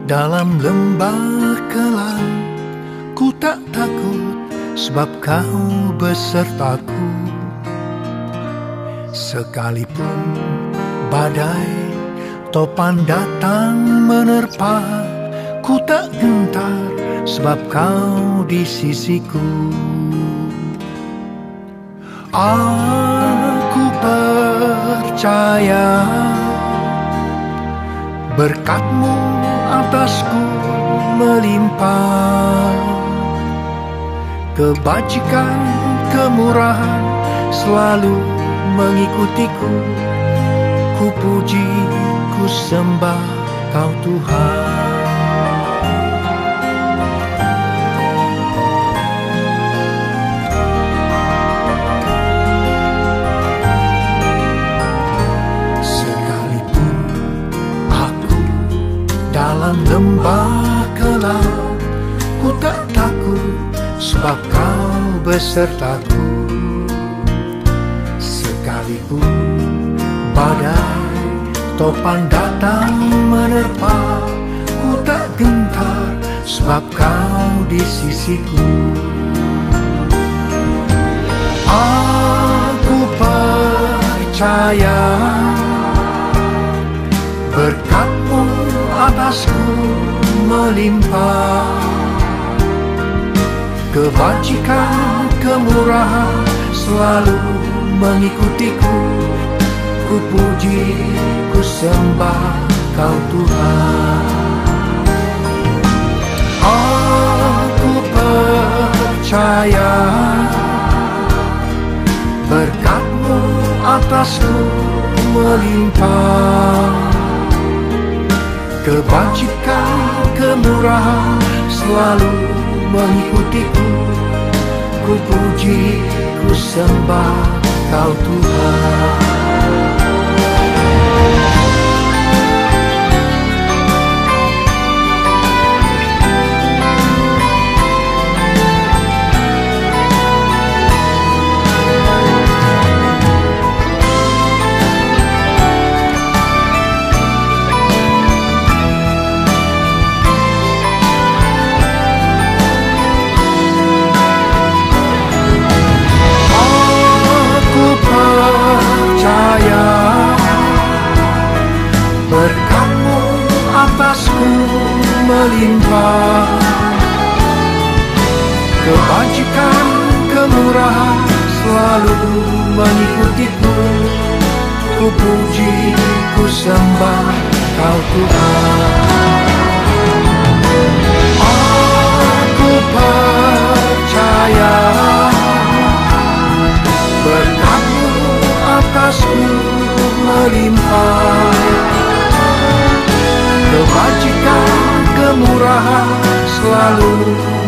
Dalam lembah kelam, ku tak takut sebab kau besertaku. Sekalipun badai topan datang menerpa, ku tak gentar sebab kau di sisiku. Aku percaya berkat-Mu atasku melimpah, kebajikan, kemurahan selalu mengikutiku. Ku puji, ku sembah Kau Tuhan. Sekalipun aku dalam lembah kelam, ku tak takut sebab Kau besertaku. Sekalipun badai topan datang menerpa, ku tak gentar sebab Kau di sisiku. Aku percaya berkat-Mu atasku melimpah, kebajikan, kemurahan selalu mengikutiku. Ku puji, ku sembah Kau Tuhan. Aku percaya berkat-Mu atasku melimpah, kebajikan, kemurahan selalu mengikutiku. Ku puji, ku sembah Kau Tuhan. Berkat-Mu atasku melimpah, kebajikan, kemurahan selalu mengikutiku. Ku puji, ku sembah Kau Tuhan. Aku percaya berkat-Mu atasku melimpah, kebajikan, kemurahan selalu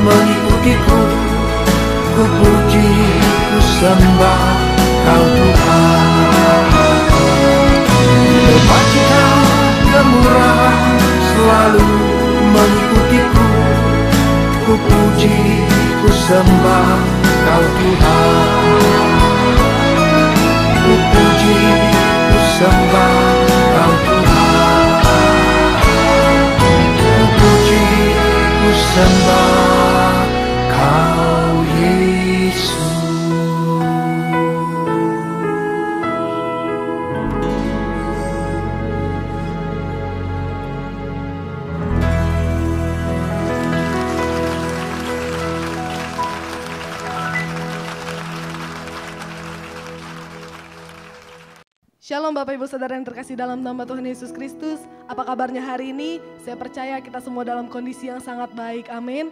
mengikutiku. Ku puji, ku sembah Kau Tuhan. Kebajikan, kemurahan selalu mengikutiku. Ku puji, ku sembah Kau Tuhan. Ku puji, ku sembah Kau Tuhan. Ku sembah Kau Yesus. Shalom Bapak Ibu Saudara yang terkasih dalam nama Tuhan Yesus Kristus. Apa kabarnya hari ini? Saya percaya kita semua dalam kondisi yang sangat baik. Amin.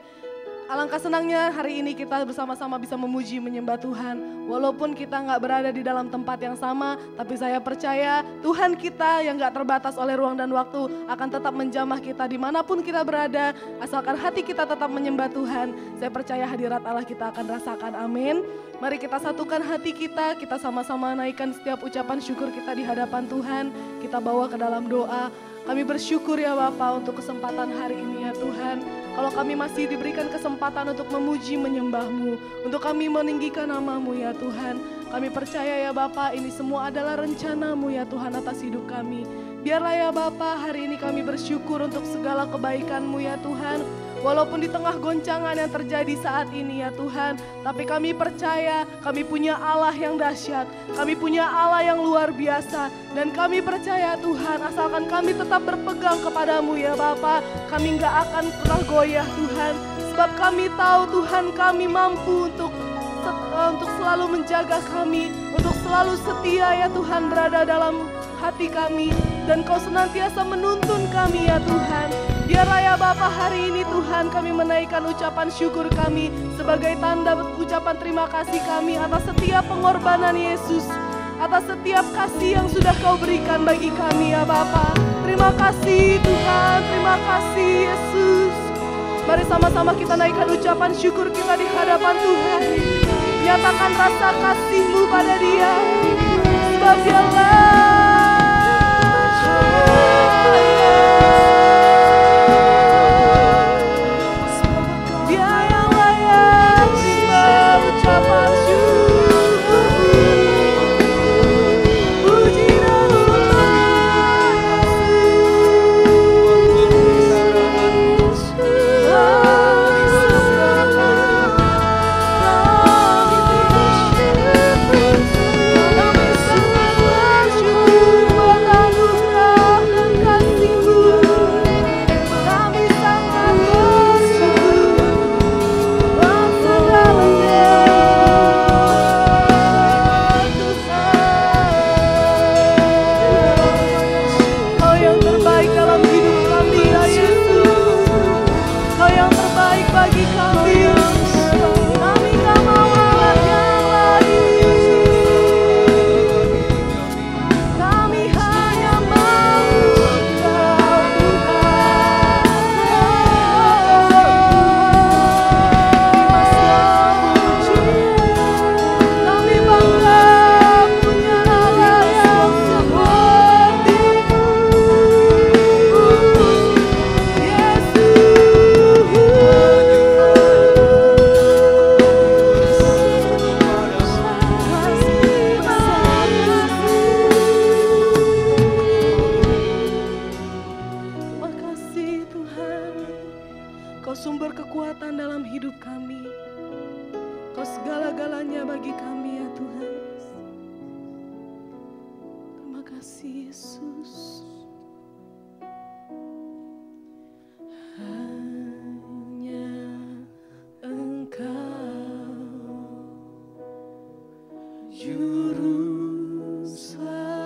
Alangkah senangnya hari ini kita bersama-sama bisa memuji menyembah Tuhan. Walaupun kita gak berada di dalam tempat yang sama, tapi saya percaya Tuhan kita yang gak terbatas oleh ruang dan waktu akan tetap menjamah kita dimanapun kita berada. Asalkan hati kita tetap menyembah Tuhan, saya percaya hadirat Allah kita akan rasakan. Amin. Mari kita satukan hati kita sama-sama naikkan setiap ucapan syukur kita di hadapan Tuhan. Kita bawa ke dalam doa. Kami bersyukur ya Bapa untuk kesempatan hari ini ya Tuhan. Kalau kami masih diberikan kesempatan untuk memuji menyembah-Mu, untuk kami meninggikan nama-Mu ya Tuhan. Kami percaya ya Bapa, ini semua adalah rencana-Mu ya Tuhan atas hidup kami. Biarlah ya Bapa, hari ini kami bersyukur untuk segala kebaikan-Mu ya Tuhan. Walaupun di tengah goncangan yang terjadi saat ini ya Tuhan, tapi kami percaya kami punya Allah yang dahsyat, kami punya Allah yang luar biasa, dan kami percaya Tuhan, asalkan kami tetap berpegang kepadamu ya Bapa, kami gak akan pernah goyah Tuhan, sebab kami tahu Tuhan kami mampu untuk selalu menjaga kami, untuk selalu setia ya Tuhan berada dalam hati kami, dan Kau senantiasa menuntun kami ya Tuhan. Biarlah ya Bapa, hari ini Tuhan kami menaikkan ucapan syukur kami sebagai tanda ucapan terima kasih kami atas setiap pengorbanan Yesus, atas setiap kasih yang sudah Kau berikan bagi kami ya Bapa. Terima kasih Tuhan, terima kasih Yesus. Mari sama-sama kita naikkan ucapan syukur kita di hadapan Tuhan. Nyatakan rasa kasih-Mu pada Dia, sebab Dialah Juru selamat.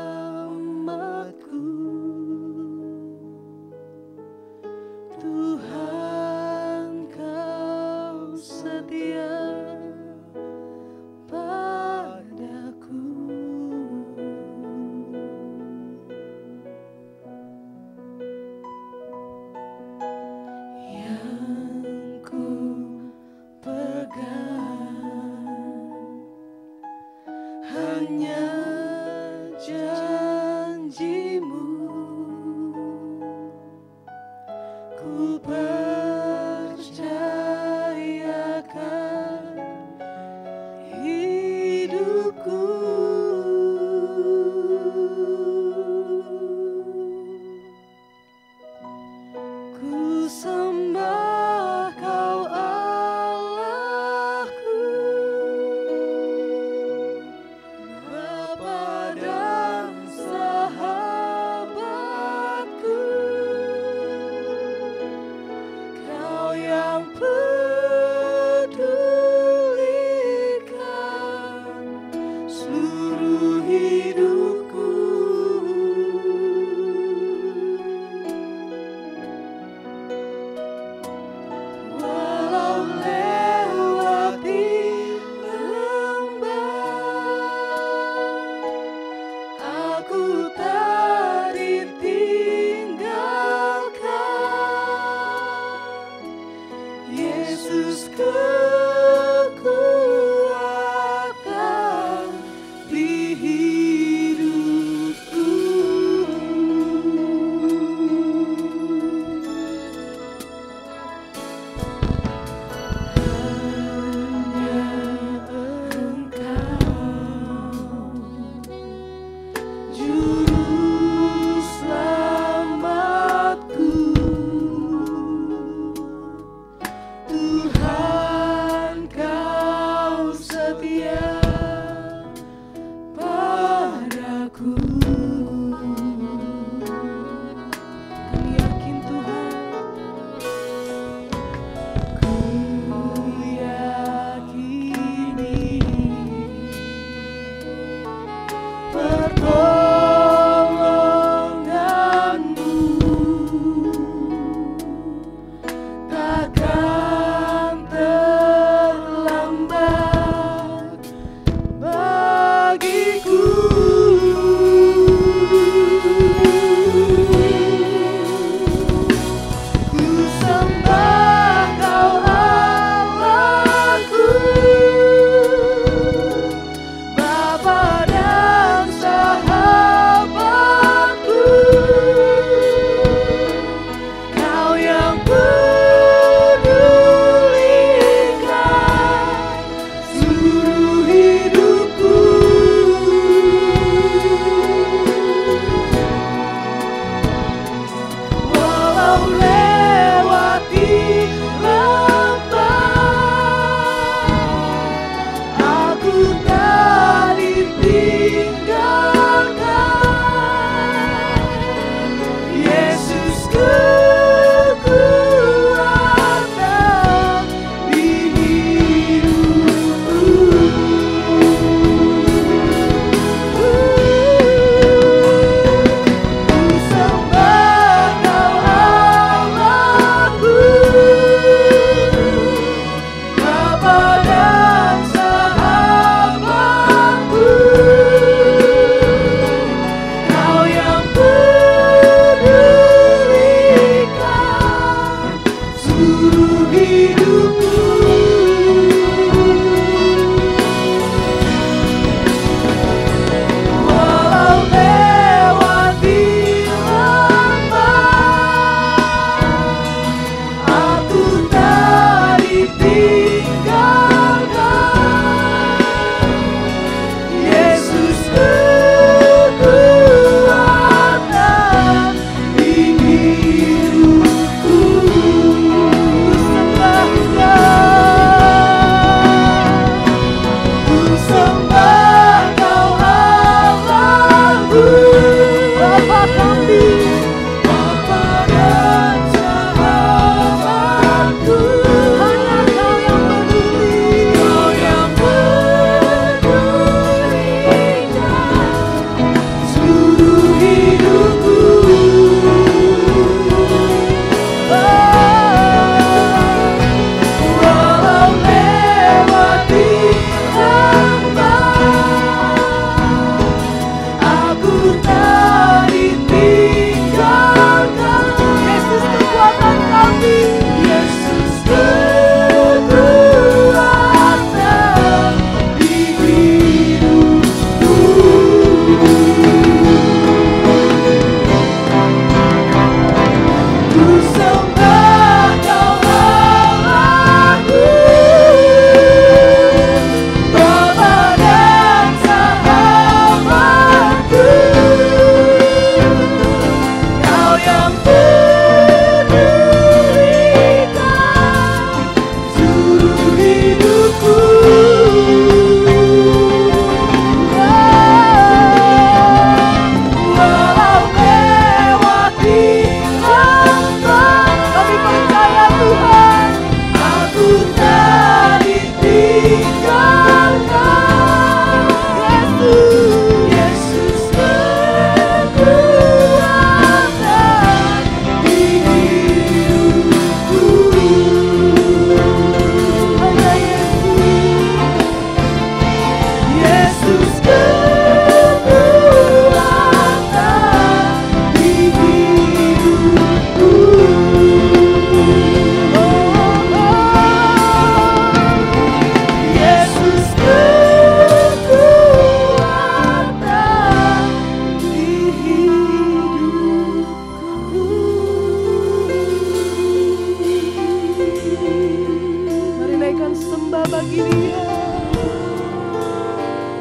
bagi Dia.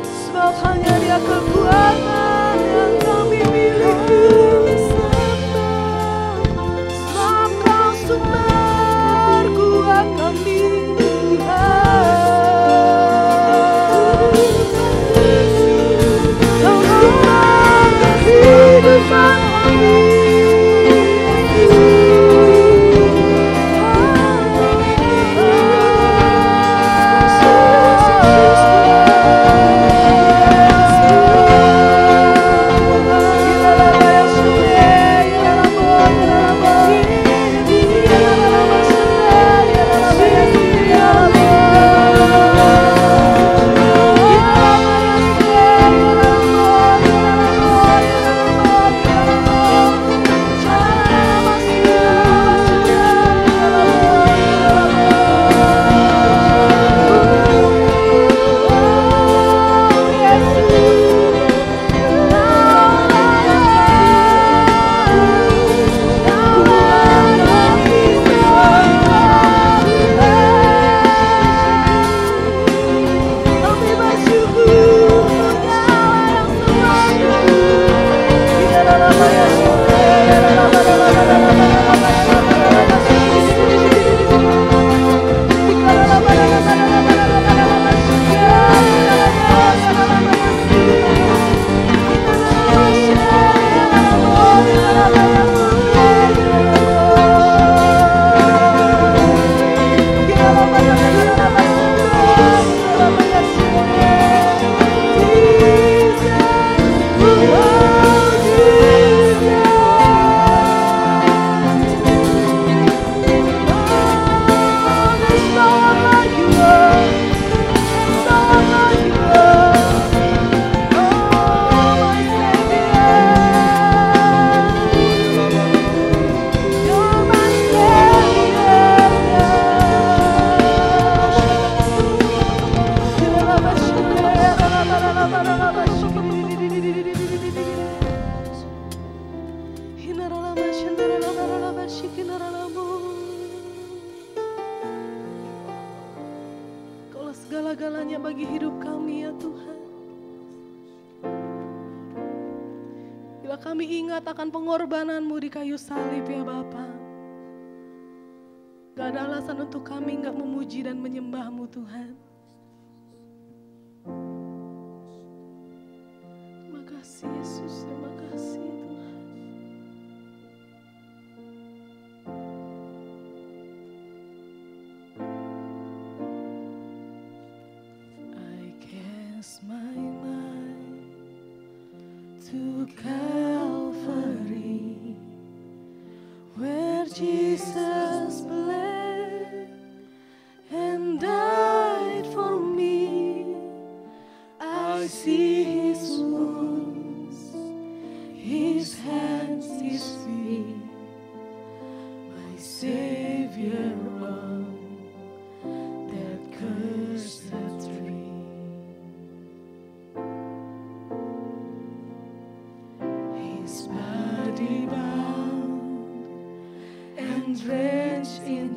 Sebab hanya Dia kekuatan yang kami miliki. Sebab Kau sumber kuat kami, Tuhan. Kau sumber kehidupan kami. Kaulah segala-galanya bagi hidup kami ya Tuhan. Bila kami ingat akan pengorbanan-Mu di kayu salib ya Bapa, gak ada alasan untuk kami gak memuji dan menyembah-Mu Tuhan. Terima kasih Yesus, terima kasih Tuhan. I cast my mind to Calvary, where Jesus bled and died for me. I see His wounds, His hands, His feet, my Savior on that cursed tree. His body bound and drenched in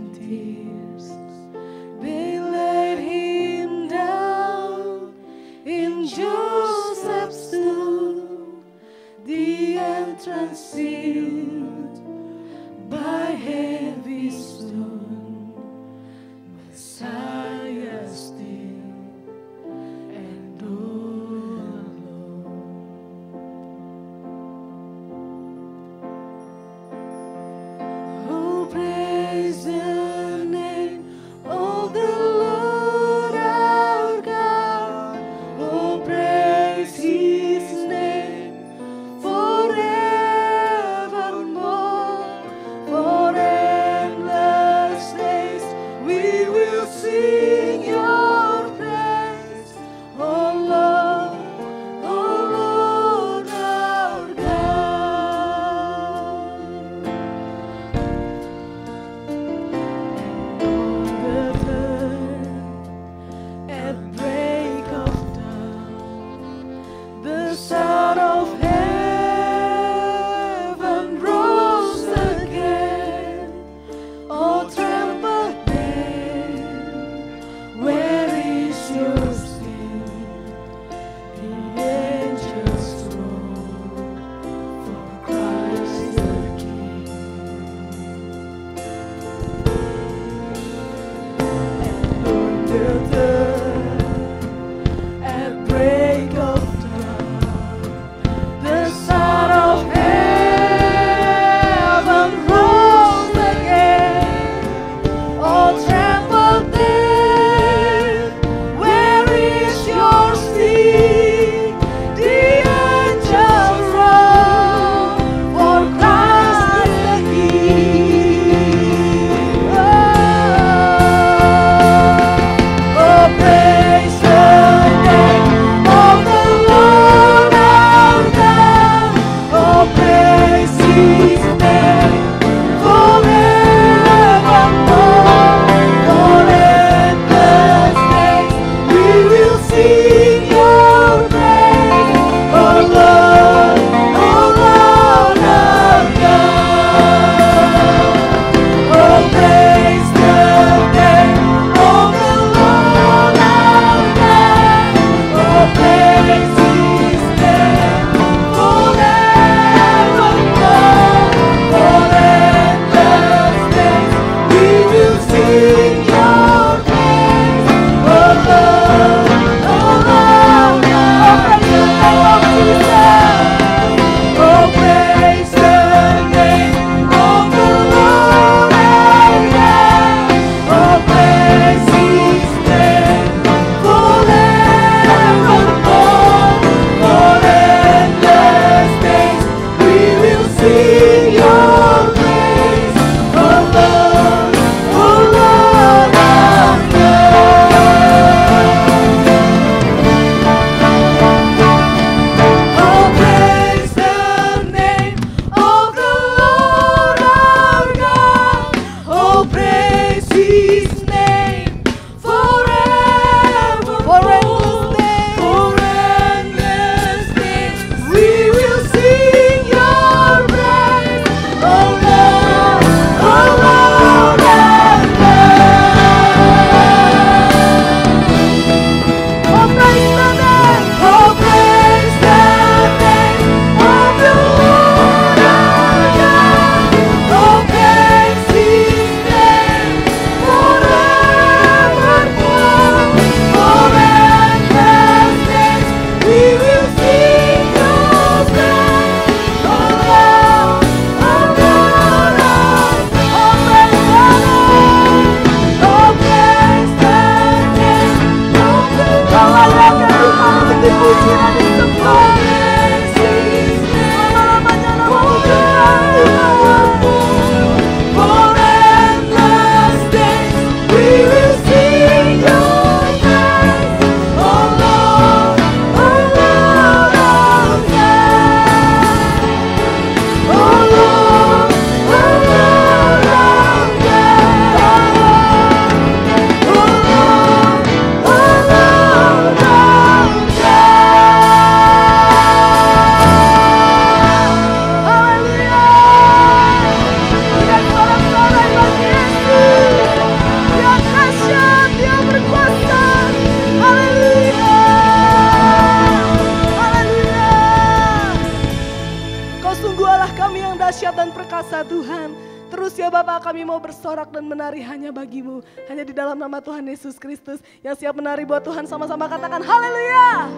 Tuhan. Terus ya Bapak, kami mau bersorak dan menari hanya bagi-Mu. Hanya di dalam nama Tuhan Yesus Kristus. Yang siap menari buat Tuhan, sama-sama katakan haleluya.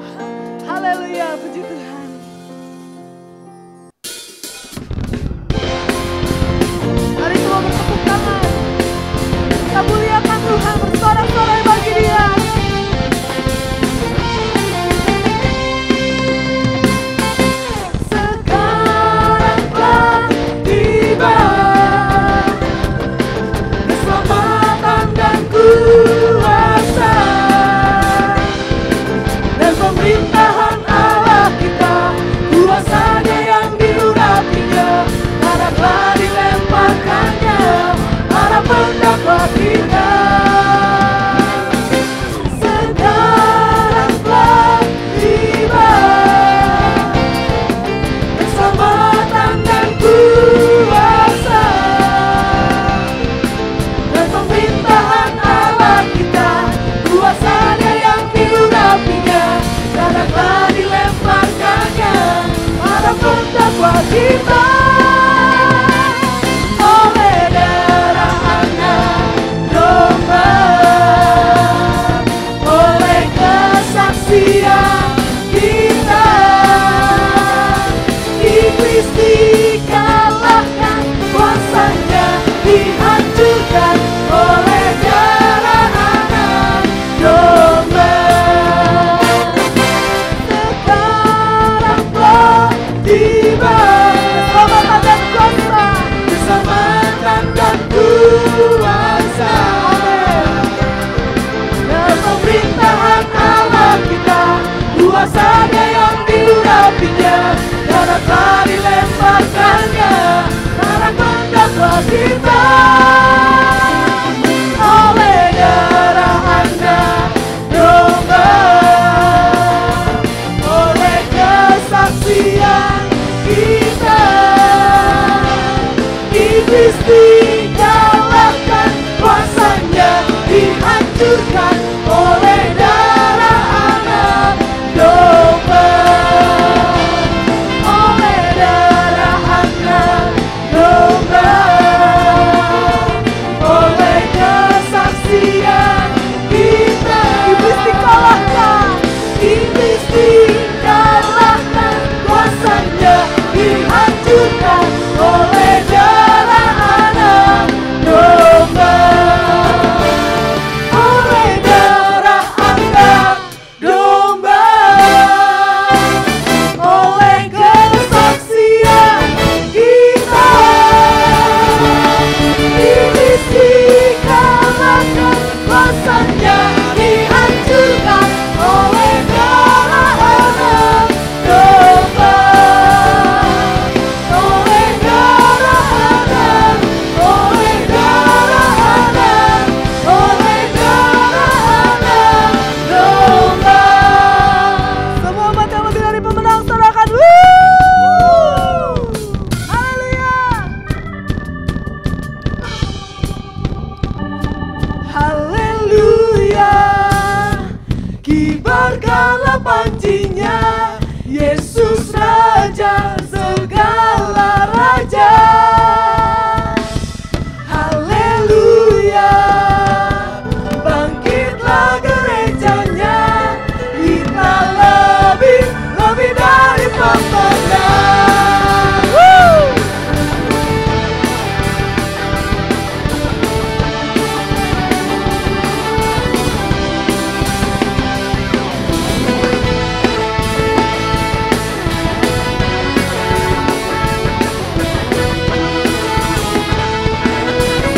Haleluya, puji Tuhan. Mari semua bertepuk tangan. Kita muliakan Tuhan, bersorak-sorai bagi Dia. Sekarang telah tiba keselamatan dan kuasa dan pemerintahan Allah kita, kuasanya yang diurapinya, haraplah dilemparkannya para pendakwa kita. Sekarang telah tiba keselamatan dan kuasa dan pemerintahan Allah kita, kuasanya yang diurapinya, haraplah dilemparkannya para pendakwa kita. Oleh darah anak domba, oleh kesaksian kita, iblis dikalahkan, kuasanya dihancurkan oleh darah anak domba. Sekarang telah tiba keselamatan dan kuasa, keselamatan dan kuasa dan pemerintahan Allah kita, kuasanya yang diurapinya, haraplah dilemparkannya para pendakwa kita. Oleh darah anak domba, oleh kesaksian kita, iblis dikalahkan, kuasanya dihancurkan oleh darah anak domba. Oleh darah anak domba, oleh kesaksian kita, iblis dikalahkan, iblis dikalahkan, kuasanya dihancurkan oleh darah anak domba. Oleh darah anak domba, oleh kesaksian kita, iblis dikalahkan, kuasanya dihancurkan oleh darah anak domba. Oleh darah anak, oleh darah anak, oleh darah anak domba. Semua umat yang lebih dari pemenang, sorakan haleluya. Haleluya, kibarkanlah pancinya, Yesus Raja segala raja. Haleluya, bangkitlah gerejanya, kita lebih dari pemenang.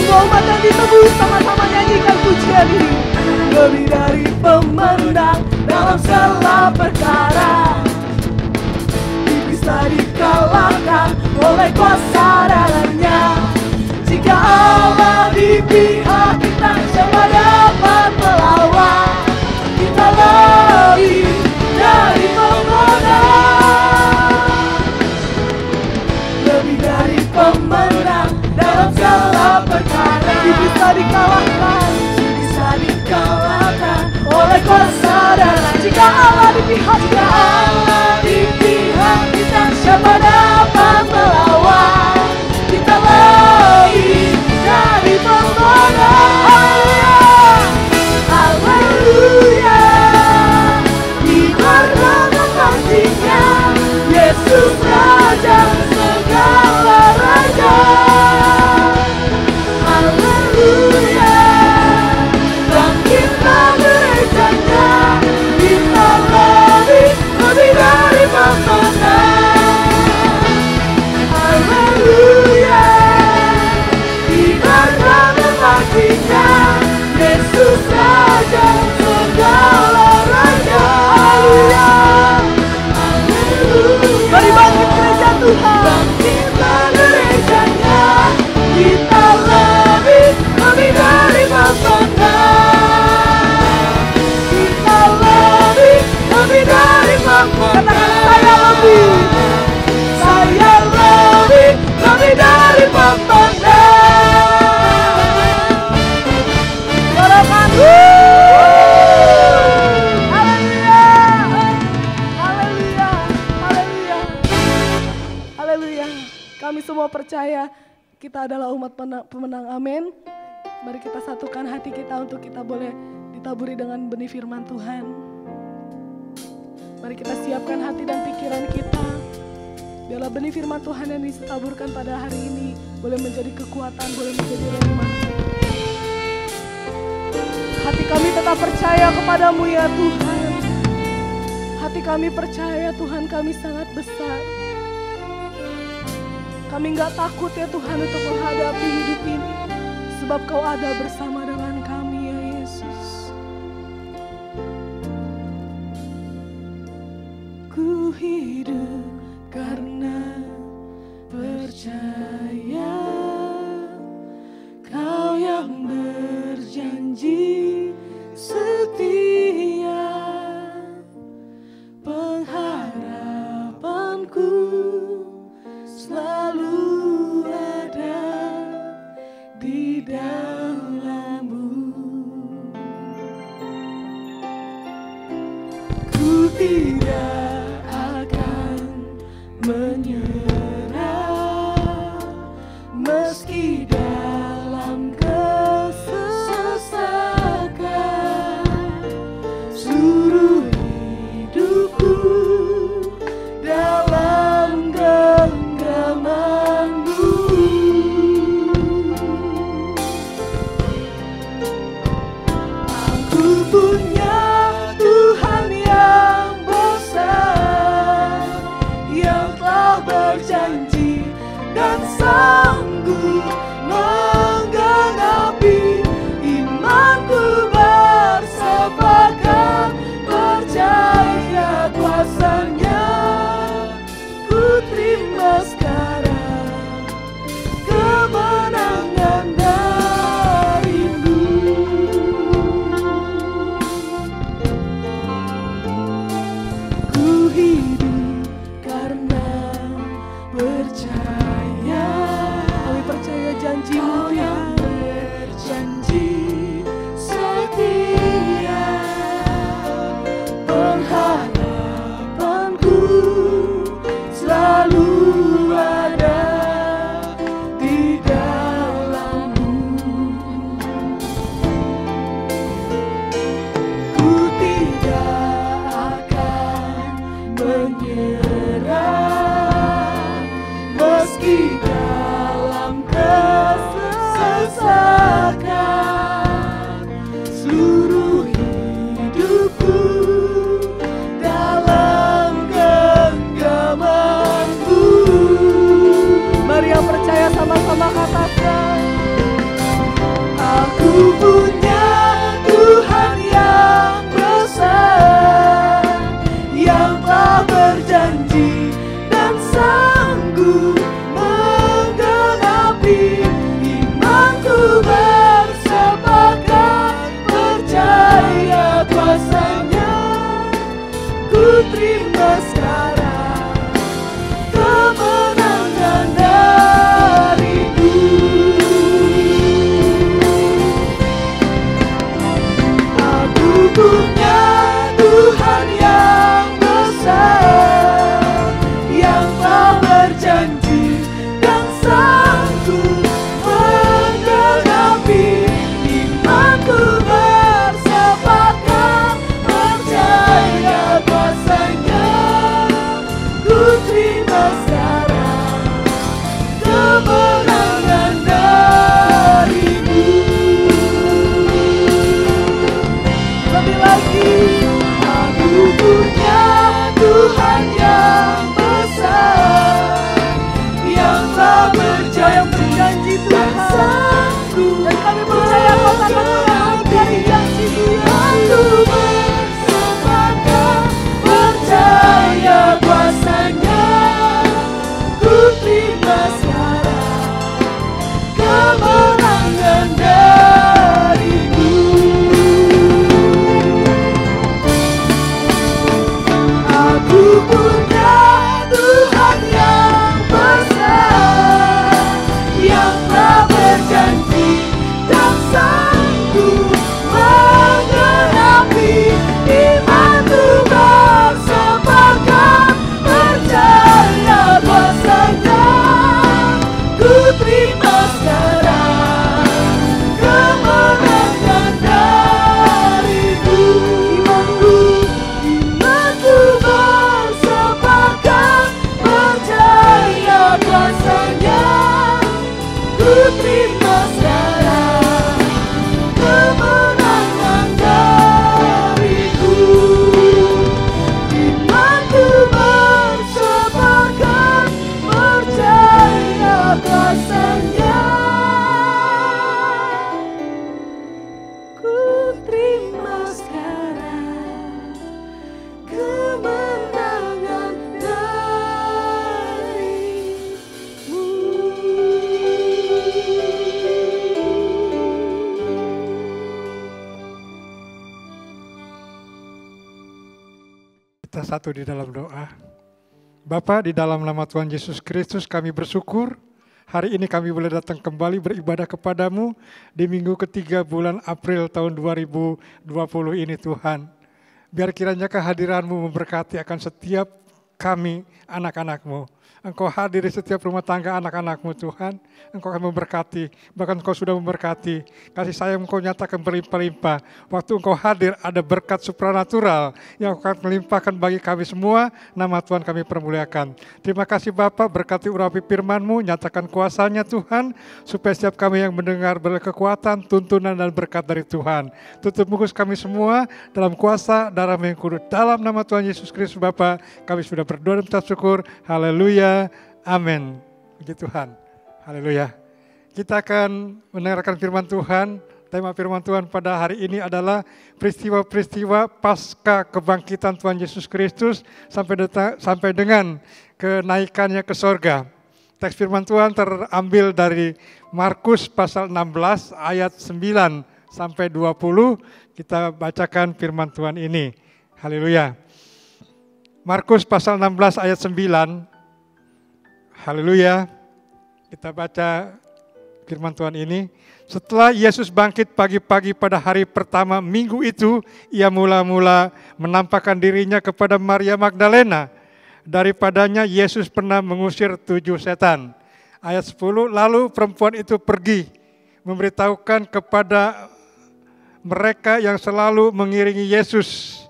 Semua umat yang ditebus, sama-sama nyanyikan pujian ini. Lebih dari pemenang dalam segala perkara, bisa dikalahkan oleh kuasa darahnya. Jika Allah di pihak kita, siapa dapat melawan? Kita lebih dari pemenang, lebih dari pemenang dalam segala perkara. Bisa dikalahkan, bisa dikalahkan oleh kuasa darah. Jika Allah di pihak kita, Allah di pihak kita, siapa dapat melawan? Kita Haleluya. Haleluya. Haleluya. Haleluya. Kami semua percaya kita adalah umat pemenang. Amin. Mari kita satukan hati kita untuk kita boleh ditaburi dengan benih firman Tuhan. Mari kita siapkan hati dan pikiran kita. Biarlah benih firman Tuhan yang ditaburkan pada hari ini boleh menjadi kekuatan, boleh menjadi rema. Hati kami tetap percaya kepadamu ya Tuhan. Hati kami percaya Tuhan kami sangat besar. Kami gak takut ya Tuhan untuk menghadapi hidup ini. Sebab Kau ada bersama dengan kami ya Yesus. Ku hidup karena percaya Kau yang berjanji setia. Pengharapanku selalu ada di dalam-Mu. Ku tidak akan menyerah meski dalam kesesakan. Seluruh hidupku dalam genggaman-Mu. Aku punya Tuhan yang besar, yang telah berjanji dan sanggup menggenapi. Imanku bersepakat percaya kuasa-Nya. Ku terima sekarang kemenangan dari-Mu. Ku hidup karena percaya. Kami percaya janji-Mu yang berjanji setia. Pengharapanku selalu ada di dalam-Mu. Ku tidak akan menyerah meski dalam kesesakan. Seluruh hidupku dalam genggaman-Mu. Mari yang percaya sama-sama katakan. Aku punya Tuhan yang besar, yang telah berjanji dan sanggup menggenapi. Imanku bersepakat percaya kuasa-Nya. Ku terima sekarang kemenangan dari-Mu. Aku punya Tuhan yang besar, yang telah berjanji dan sanggup menggenapi. Imanku bersepakat percaya kuasa-Nya. Ku terima sekarang kemenangan dari-Mu. Lebih lagi Kita satu di dalam doa. Bapa, di dalam nama Tuhan Yesus Kristus kami bersyukur. Hari ini kami boleh datang kembali beribadah kepadamu di minggu ketiga bulan April tahun 2020 ini Tuhan. Biar kiranya kehadiran-Mu memberkati akan setiap kami anak-anak-Mu. Engkau hadir di setiap rumah tangga anak-anak-Mu Tuhan. Engkau akan memberkati, bahkan Engkau sudah memberkati. Kasih sayang Engkau nyatakan berlimpah-limpah. Waktu Engkau hadir ada berkat supranatural yang akan melimpahkan bagi kami semua. Nama Tuhan kami permuliakan. Terima kasih Bapa, berkati urapi firman-Mu, nyatakan kuasanya Tuhan, supaya setiap kami yang mendengar berkekuatan, tuntunan dan berkat dari Tuhan. Tutup muka kami semua dalam kuasa darah yang kudus. Dalam nama Tuhan Yesus Kristus Bapa, kami sudah berdoa dan mengucap syukur. Haleluya. Amin. Puji Tuhan. Haleluya. Kita akan mendengarkan firman Tuhan. Tema firman Tuhan pada hari ini adalah peristiwa-peristiwa pasca kebangkitan Tuhan Yesus Kristus sampai dengan kenaikannya ke sorga. Teks firman Tuhan terambil dari Markus pasal 16 ayat 9 sampai 20. Kita bacakan firman Tuhan ini. Haleluya. Markus pasal 16 ayat 9. Haleluya. Kita baca firman Tuhan ini. Setelah Yesus bangkit pagi-pagi pada hari pertama minggu itu, ia mula-mula menampakkan dirinya kepada Maria Magdalena. Daripadanya Yesus pernah mengusir 7 setan. Ayat 10, lalu perempuan itu pergi memberitahukan kepada mereka yang selalu mengiringi Yesus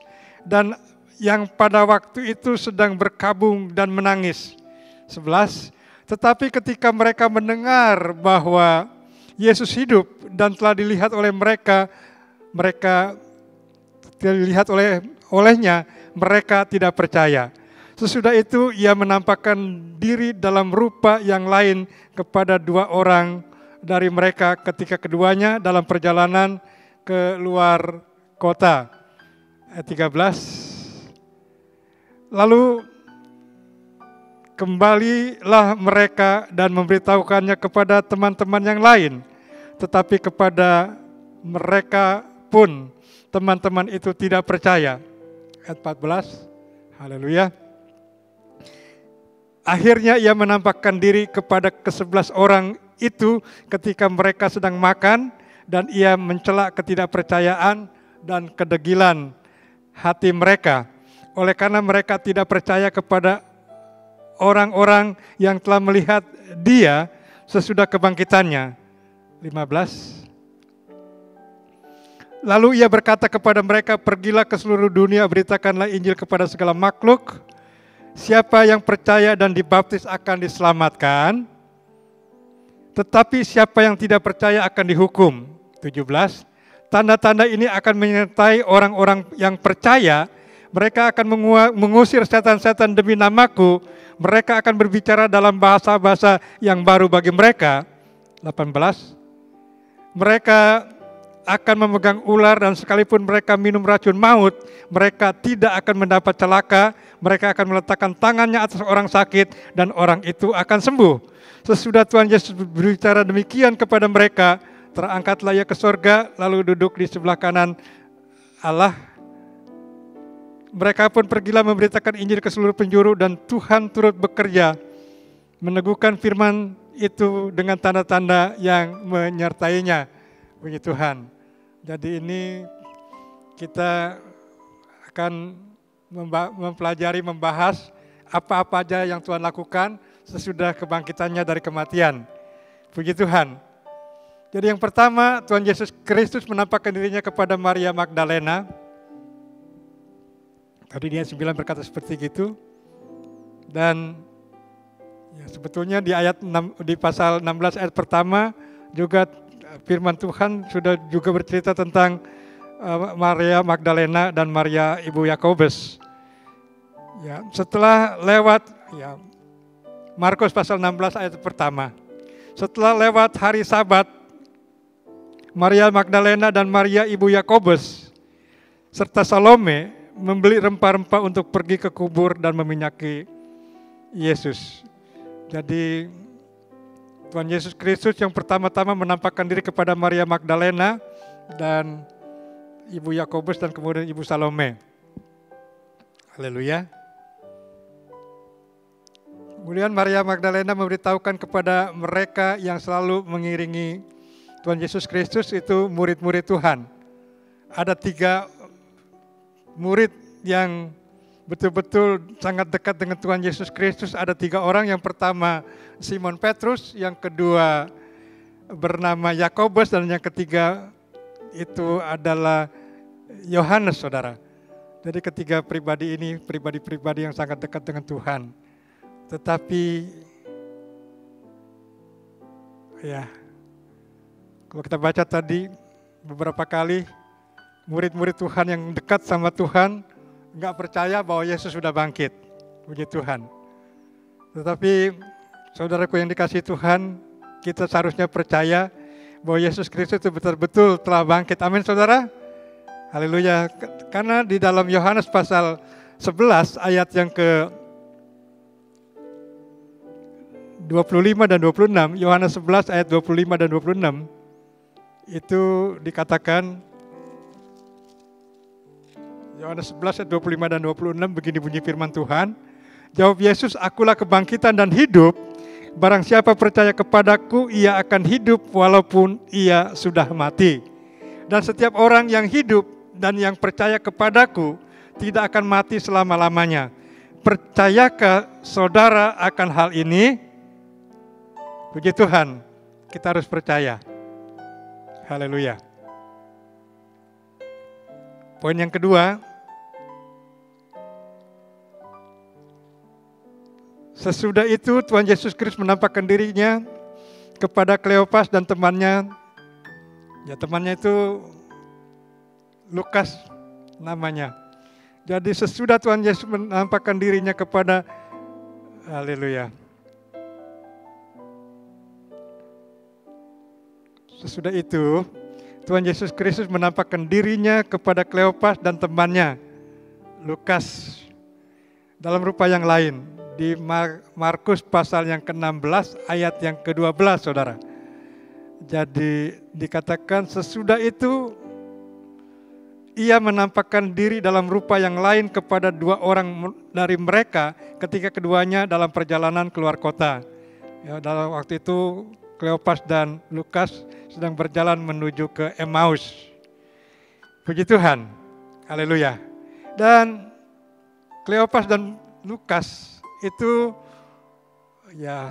dan yang pada waktu itu sedang berkabung dan menangis. 11. Tetapi ketika mereka mendengar bahwa Yesus hidup dan telah dilihat oleh mereka dilihat olehnya, mereka tidak percaya. Sesudah itu ia menampakkan diri dalam rupa yang lain kepada 2 orang dari mereka ketika keduanya dalam perjalanan ke luar kota. Ayat 13. Lalu kembalilah mereka dan memberitahukannya kepada teman-teman yang lain. Tetapi kepada mereka pun teman-teman itu tidak percaya. Ayat 14. Haleluya. Akhirnya ia menampakkan diri kepada ke-11 orang itu ketika mereka sedang makan, dan ia mencela ketidakpercayaan dan kedegilan hati mereka. Oleh karena mereka tidak percaya kepada orang-orang yang telah melihat dia sesudah kebangkitannya. 15. Lalu ia berkata kepada mereka, pergilah ke seluruh dunia, beritakanlah Injil kepada segala makhluk. Siapa yang percaya dan dibaptis akan diselamatkan, tetapi siapa yang tidak percaya akan dihukum. 17. Tanda-tanda ini akan menyertai orang-orang yang percaya. Mereka akan mengusir setan-setan demi namaku. Mereka akan berbicara dalam bahasa-bahasa yang baru bagi mereka. 18. Mereka akan memegang ular dan sekalipun mereka minum racun maut, mereka tidak akan mendapat celaka. Mereka akan meletakkan tangannya atas orang sakit dan orang itu akan sembuh. Sesudah Tuhan Yesus berbicara demikian kepada mereka, terangkatlah ia ke sorga lalu duduk di sebelah kanan Allah. Mereka pun pergilah memberitakan Injil ke seluruh penjuru dan Tuhan turut bekerja meneguhkan firman itu dengan tanda-tanda yang menyertainya. Puji Tuhan. Jadi ini kita akan mempelajari, membahas apa-apa aja yang Tuhan lakukan sesudah kebangkitannya dari kematian. Puji Tuhan. Jadi yang pertama, Tuhan Yesus Kristus menampakkan dirinya kepada Maria Magdalena. Tadi dia 9 berkata seperti itu. Dan ya, sebetulnya di ayat 6, di pasal 16 ayat pertama juga firman Tuhan sudah juga bercerita tentang Maria Magdalena dan Maria ibu Yakobus. Ya, setelah lewat ya Markus pasal 16 ayat pertama. Setelah lewat hari Sabat, Maria Magdalena dan Maria ibu Yakobus serta Salome membeli rempah-rempah untuk pergi ke kubur dan meminyaki Yesus. Jadi Tuhan Yesus Kristus yang pertama-tama menampakkan diri kepada Maria Magdalena dan ibu Yakobus dan kemudian ibu Salome. Haleluya. Kemudian Maria Magdalena memberitahukan kepada mereka yang selalu mengiringi Tuhan Yesus Kristus, itu murid-murid Tuhan. Ada 3 murid yang betul-betul sangat dekat dengan Tuhan Yesus Kristus. Ada 3 orang. Yang pertama Simon Petrus, yang kedua bernama Yakobus, dan yang ketiga itu adalah Yohanes, saudara. Jadi ketiga pribadi ini pribadi-pribadi yang sangat dekat dengan Tuhan. Tetapi ya, kalau kita baca tadi beberapa kali murid-murid Tuhan yang dekat sama Tuhan nggak percaya bahwa Yesus sudah bangkit, puji Tuhan. Tetapi saudaraku yang dikasihi Tuhan, kita seharusnya percaya bahwa Yesus Kristus itu betul-betul telah bangkit. Amin, saudara. Haleluya. Karena di dalam Yohanes pasal 11 ayat yang ke 25 dan 26, Yohanes 11 ayat 25 dan 26, itu dikatakan, Yohanes 11 ayat 25 dan 26, begini bunyi firman Tuhan. Jawab Yesus, akulah kebangkitan dan hidup. Barang siapa percaya kepadaku, ia akan hidup walaupun ia sudah mati. Dan setiap orang yang hidup dan yang percaya kepadaku tidak akan mati selama-lamanya. Percayakah saudara akan hal ini? Puji Tuhan, kita harus percaya. Haleluya. Poin yang kedua, sesudah itu Tuhan Yesus Kristus menampakkan dirinya kepada Kleopas dan temannya. Ya, temannya itu Lukas namanya. Jadi sesudah Tuhan Yesus menampakkan dirinya kepada, haleluya. Sesudah itu Tuhan Yesus Kristus menampakkan dirinya kepada Kleopas dan temannya Lukas dalam rupa yang lain. Di Markus pasal yang ke-16 ayat yang ke-12, saudara. Jadi dikatakan sesudah itu ia menampakkan diri dalam rupa yang lain kepada 2 orang dari mereka ketika keduanya dalam perjalanan keluar kota. Ya, dalam waktu itu Kleopas dan Lukas sedang berjalan menuju ke Emmaus. Puji Tuhan. Haleluya. Dan Kleopas dan Lukas itu ya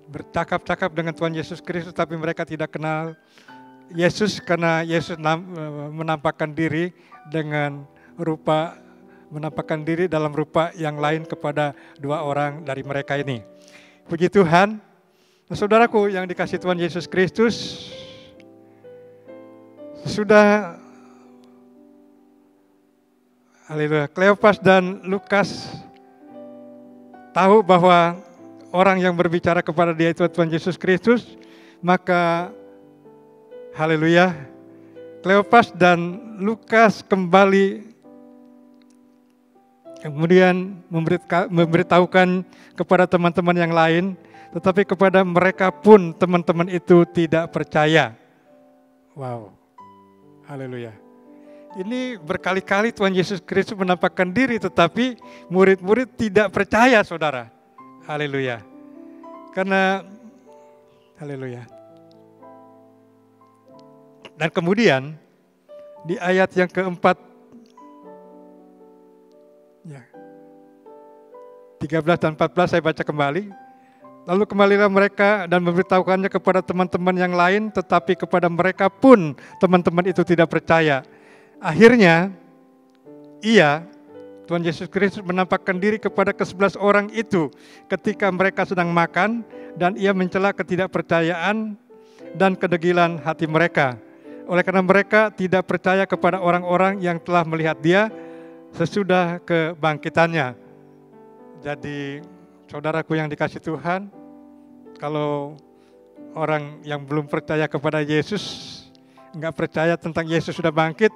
bercakap-cakap dengan Tuhan Yesus Kristus, tapi mereka tidak kenal Yesus karena Yesus menampakkan diri menampakkan diri dalam rupa yang lain kepada 2 orang dari mereka ini. Puji Tuhan. Nah, saudaraku yang dikasihi Tuhan Yesus Kristus, sudah haleluya, Kleopas dan Lukas tahu bahwa orang yang berbicara kepada dia itu Tuhan Yesus Kristus, maka haleluya, Kleopas dan Lukas kembali kemudian memberitahukan kepada teman-teman yang lain, tetapi kepada mereka pun teman-teman itu tidak percaya. Wow, haleluya. Ini berkali-kali Tuhan Yesus Kristus menampakkan diri, tetapi murid-murid tidak percaya, saudara. Haleluya. Karena, haleluya. Dan kemudian di ayat yang keempat, ya, 13 dan 14 saya baca kembali. Lalu kembalilah mereka dan memberitahukannya kepada teman-teman yang lain, tetapi kepada mereka pun teman-teman itu tidak percaya. Akhirnya, Tuhan Yesus Kristus menampakkan diri kepada ke-11 orang itu ketika mereka sedang makan, dan ia mencela ketidakpercayaan dan kedegilan hati mereka. Oleh karena mereka tidak percaya kepada orang-orang yang telah melihat dia sesudah kebangkitannya. Jadi, saudaraku yang dikasihi Tuhan, kalau orang yang belum percaya kepada Yesus, nggak percaya tentang Yesus sudah bangkit,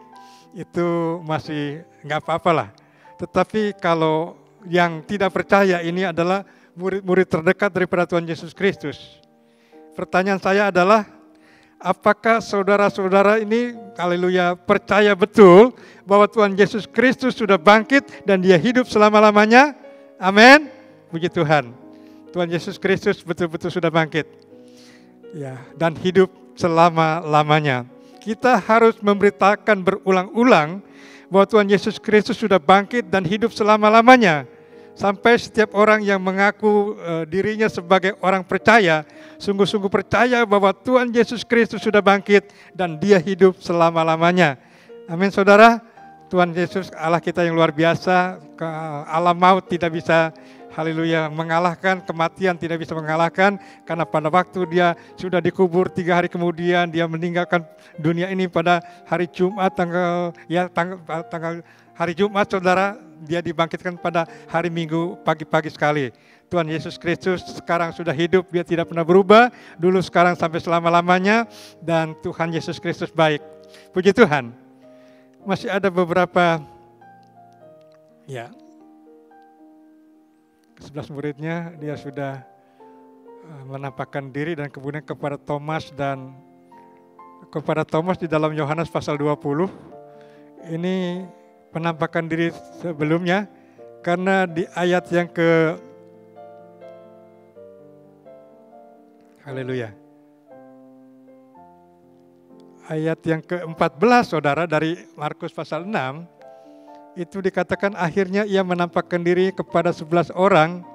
itu masih nggak apa-apalah. Tetapi kalau yang tidak percaya ini adalah murid-murid terdekat daripada Tuhan Yesus Kristus. Pertanyaan saya adalah, Apakah saudara-saudara ini, haleluya, percaya betul bahwa Tuhan Yesus Kristus sudah bangkit dan dia hidup selama-lamanya? Amin. Puji Tuhan. Tuhan Yesus Kristus betul-betul sudah bangkit. Ya, dan hidup selama-lamanya. Kita harus memberitakan berulang-ulang bahwa Tuhan Yesus Kristus sudah bangkit dan hidup selama-lamanya. Sampai setiap orang yang mengaku dirinya sebagai orang percaya, sungguh-sungguh percaya bahwa Tuhan Yesus Kristus sudah bangkit dan dia hidup selama-lamanya. Amin saudara. Tuhan Yesus Allah kita yang luar biasa, alam maut tidak bisa, haleluya, mengalahkan, kematian tidak bisa mengalahkan, karena pada waktu dia sudah dikubur 3 hari kemudian dia meninggalkan dunia ini pada hari Jumat tanggal hari Jumat saudara, dia dibangkitkan pada hari Minggu pagi-pagi sekali. Tuhan Yesus Kristus sekarang sudah hidup, dia tidak pernah berubah, dulu sekarang sampai selama-lamanya, dan Tuhan Yesus Kristus baik. Puji Tuhan. Masih ada beberapa, ya, 11 muridnya dia sudah menampakkan diri, dan kemudian kepada Thomas di dalam Yohanes pasal 20. Ini penampakan diri sebelumnya, karena di ayat yang haleluya, ayat yang ke-14 saudara dari Markus pasal 6, itu dikatakan akhirnya ia menampakkan diri kepada 11 orang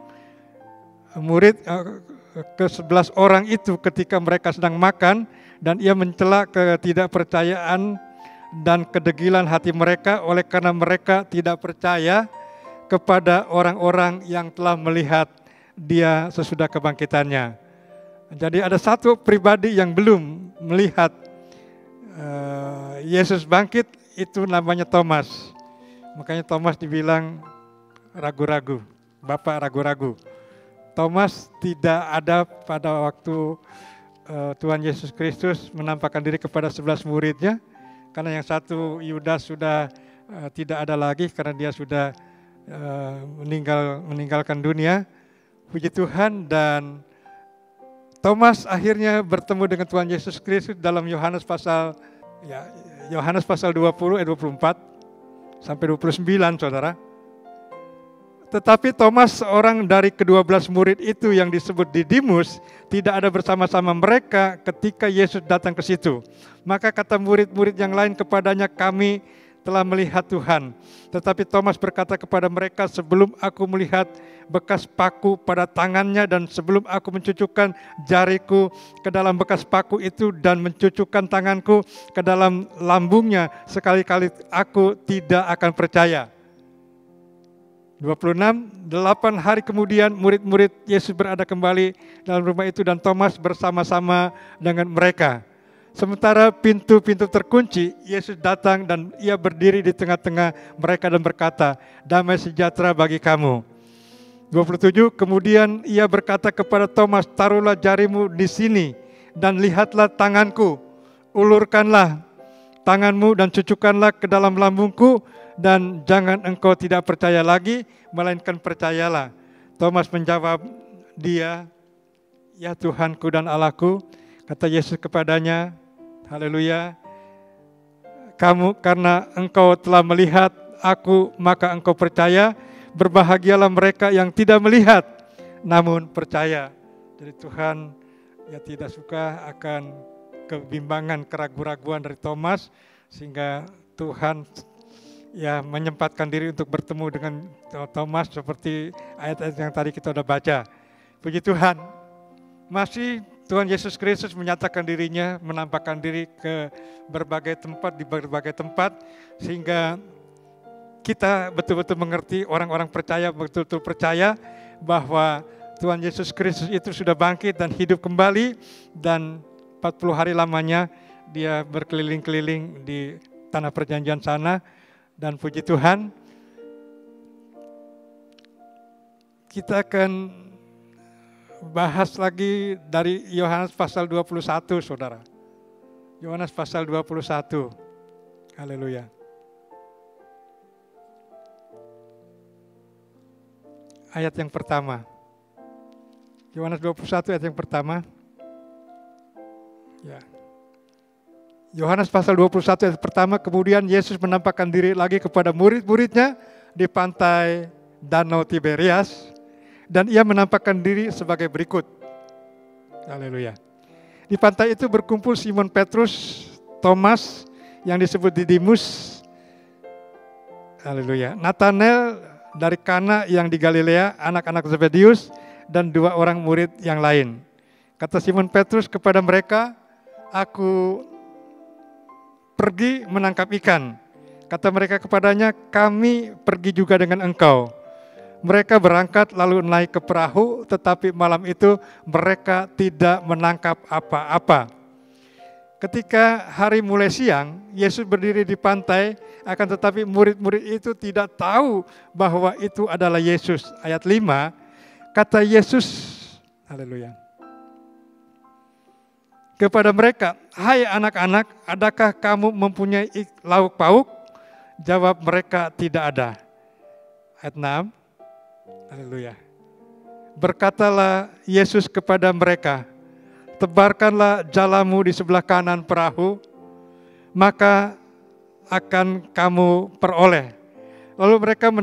murid, ke-11 orang itu ketika mereka sedang makan, dan ia mencela ketidakpercayaan dan kedegilan hati mereka oleh karena mereka tidak percaya kepada orang-orang yang telah melihat dia sesudah kebangkitannya. Jadi ada satu pribadi yang belum melihat Yesus bangkit, itu namanya Thomas. Makanya Thomas dibilang ragu-ragu, Bapak ragu-ragu. Thomas tidak ada pada waktu Tuhan Yesus Kristus menampakkan diri kepada 11 muridnya, karena yang satu Yudas sudah tidak ada lagi karena dia sudah meninggalkan dunia. Puji Tuhan. Dan Thomas akhirnya bertemu dengan Tuhan Yesus Kristus dalam Yohanes pasal 20 ayat 24 sampai 29 saudara. Tetapi Thomas, seorang dari ke-12 murid itu yang disebut Didimus, tidak ada bersama-sama mereka ketika Yesus datang ke situ. Maka kata murid-murid yang lain kepadanya, kami telah melihat Tuhan. Tetapi Thomas berkata kepada mereka, sebelum aku melihat bekas paku pada tangannya dan sebelum aku mencucukkan jariku ke dalam bekas paku itu dan mencucukkan tanganku ke dalam lambungnya, sekali-kali aku tidak akan percaya. 26, 8 hari kemudian murid-murid Yesus berada kembali dalam rumah itu dan Thomas bersama-sama dengan mereka. Sementara pintu-pintu terkunci, Yesus datang dan ia berdiri di tengah-tengah mereka dan berkata, damai sejahtera bagi kamu. 27, kemudian ia berkata kepada Thomas, taruhlah jarimu di sini dan lihatlah tanganku, ulurkanlah tanganmu dan cucukkanlah ke dalam lambungku, dan jangan engkau tidak percaya lagi, melainkan percayalah. Thomas menjawab dia, ya Tuhanku dan Allahku. Kata Yesus kepadanya, haleluya, kamu karena engkau telah melihat aku, maka engkau percaya. Berbahagialah mereka yang tidak melihat, namun percaya. Jadi Tuhan ya tidak suka akan kebimbangan, keraguan-raguan dari Thomas, sehingga Tuhan ya menyempatkan diri untuk bertemu dengan Thomas seperti ayat-ayat yang tadi kita sudah baca. Puji Tuhan. Masih Tuhan Yesus Kristus menyatakan dirinya, menampakkan diri ke berbagai tempat, di berbagai tempat, sehingga kita betul-betul mengerti, orang-orang percaya betul-betul percaya bahwa Tuhan Yesus Kristus itu sudah bangkit dan hidup kembali, dan 40 hari lamanya dia berkeliling-keliling di tanah perjanjian sana. Dan puji Tuhan, kita akan bahas lagi dari Yohanes pasal 21, saudara. Yohanes pasal 21. Haleluya. Ayat yang pertama. Yohanes 21 ayat yang pertama. Ya. Yohanes pasal 21 ayat pertama, kemudian Yesus menampakkan diri lagi kepada murid-muridnya di pantai Danau Tiberias, dan ia menampakkan diri sebagai berikut. Haleluya. Di pantai itu berkumpul Simon Petrus, Thomas yang disebut Didimus, haleluya, Nathanael dari Kana yang di Galilea, anak-anak Zebedius, dan 2 orang murid yang lain. Kata Simon Petrus kepada mereka, aku pergi menangkap ikan. Kata mereka kepadanya, kami pergi juga dengan engkau. Mereka berangkat lalu naik ke perahu, tetapi malam itu mereka tidak menangkap apa-apa. Ketika hari mulai siang, Yesus berdiri di pantai, akan tetapi murid-murid itu tidak tahu bahwa itu adalah Yesus. Ayat 5, kata Yesus, haleluya, kepada mereka, hai anak-anak, adakah kamu mempunyai lauk pauk? Jawab mereka, tidak ada. Ayat 6, haleluya. Berkatalah Yesus kepada mereka, tebarkanlah jalamu di sebelah kanan perahu, maka akan kamu peroleh. Lalu mereka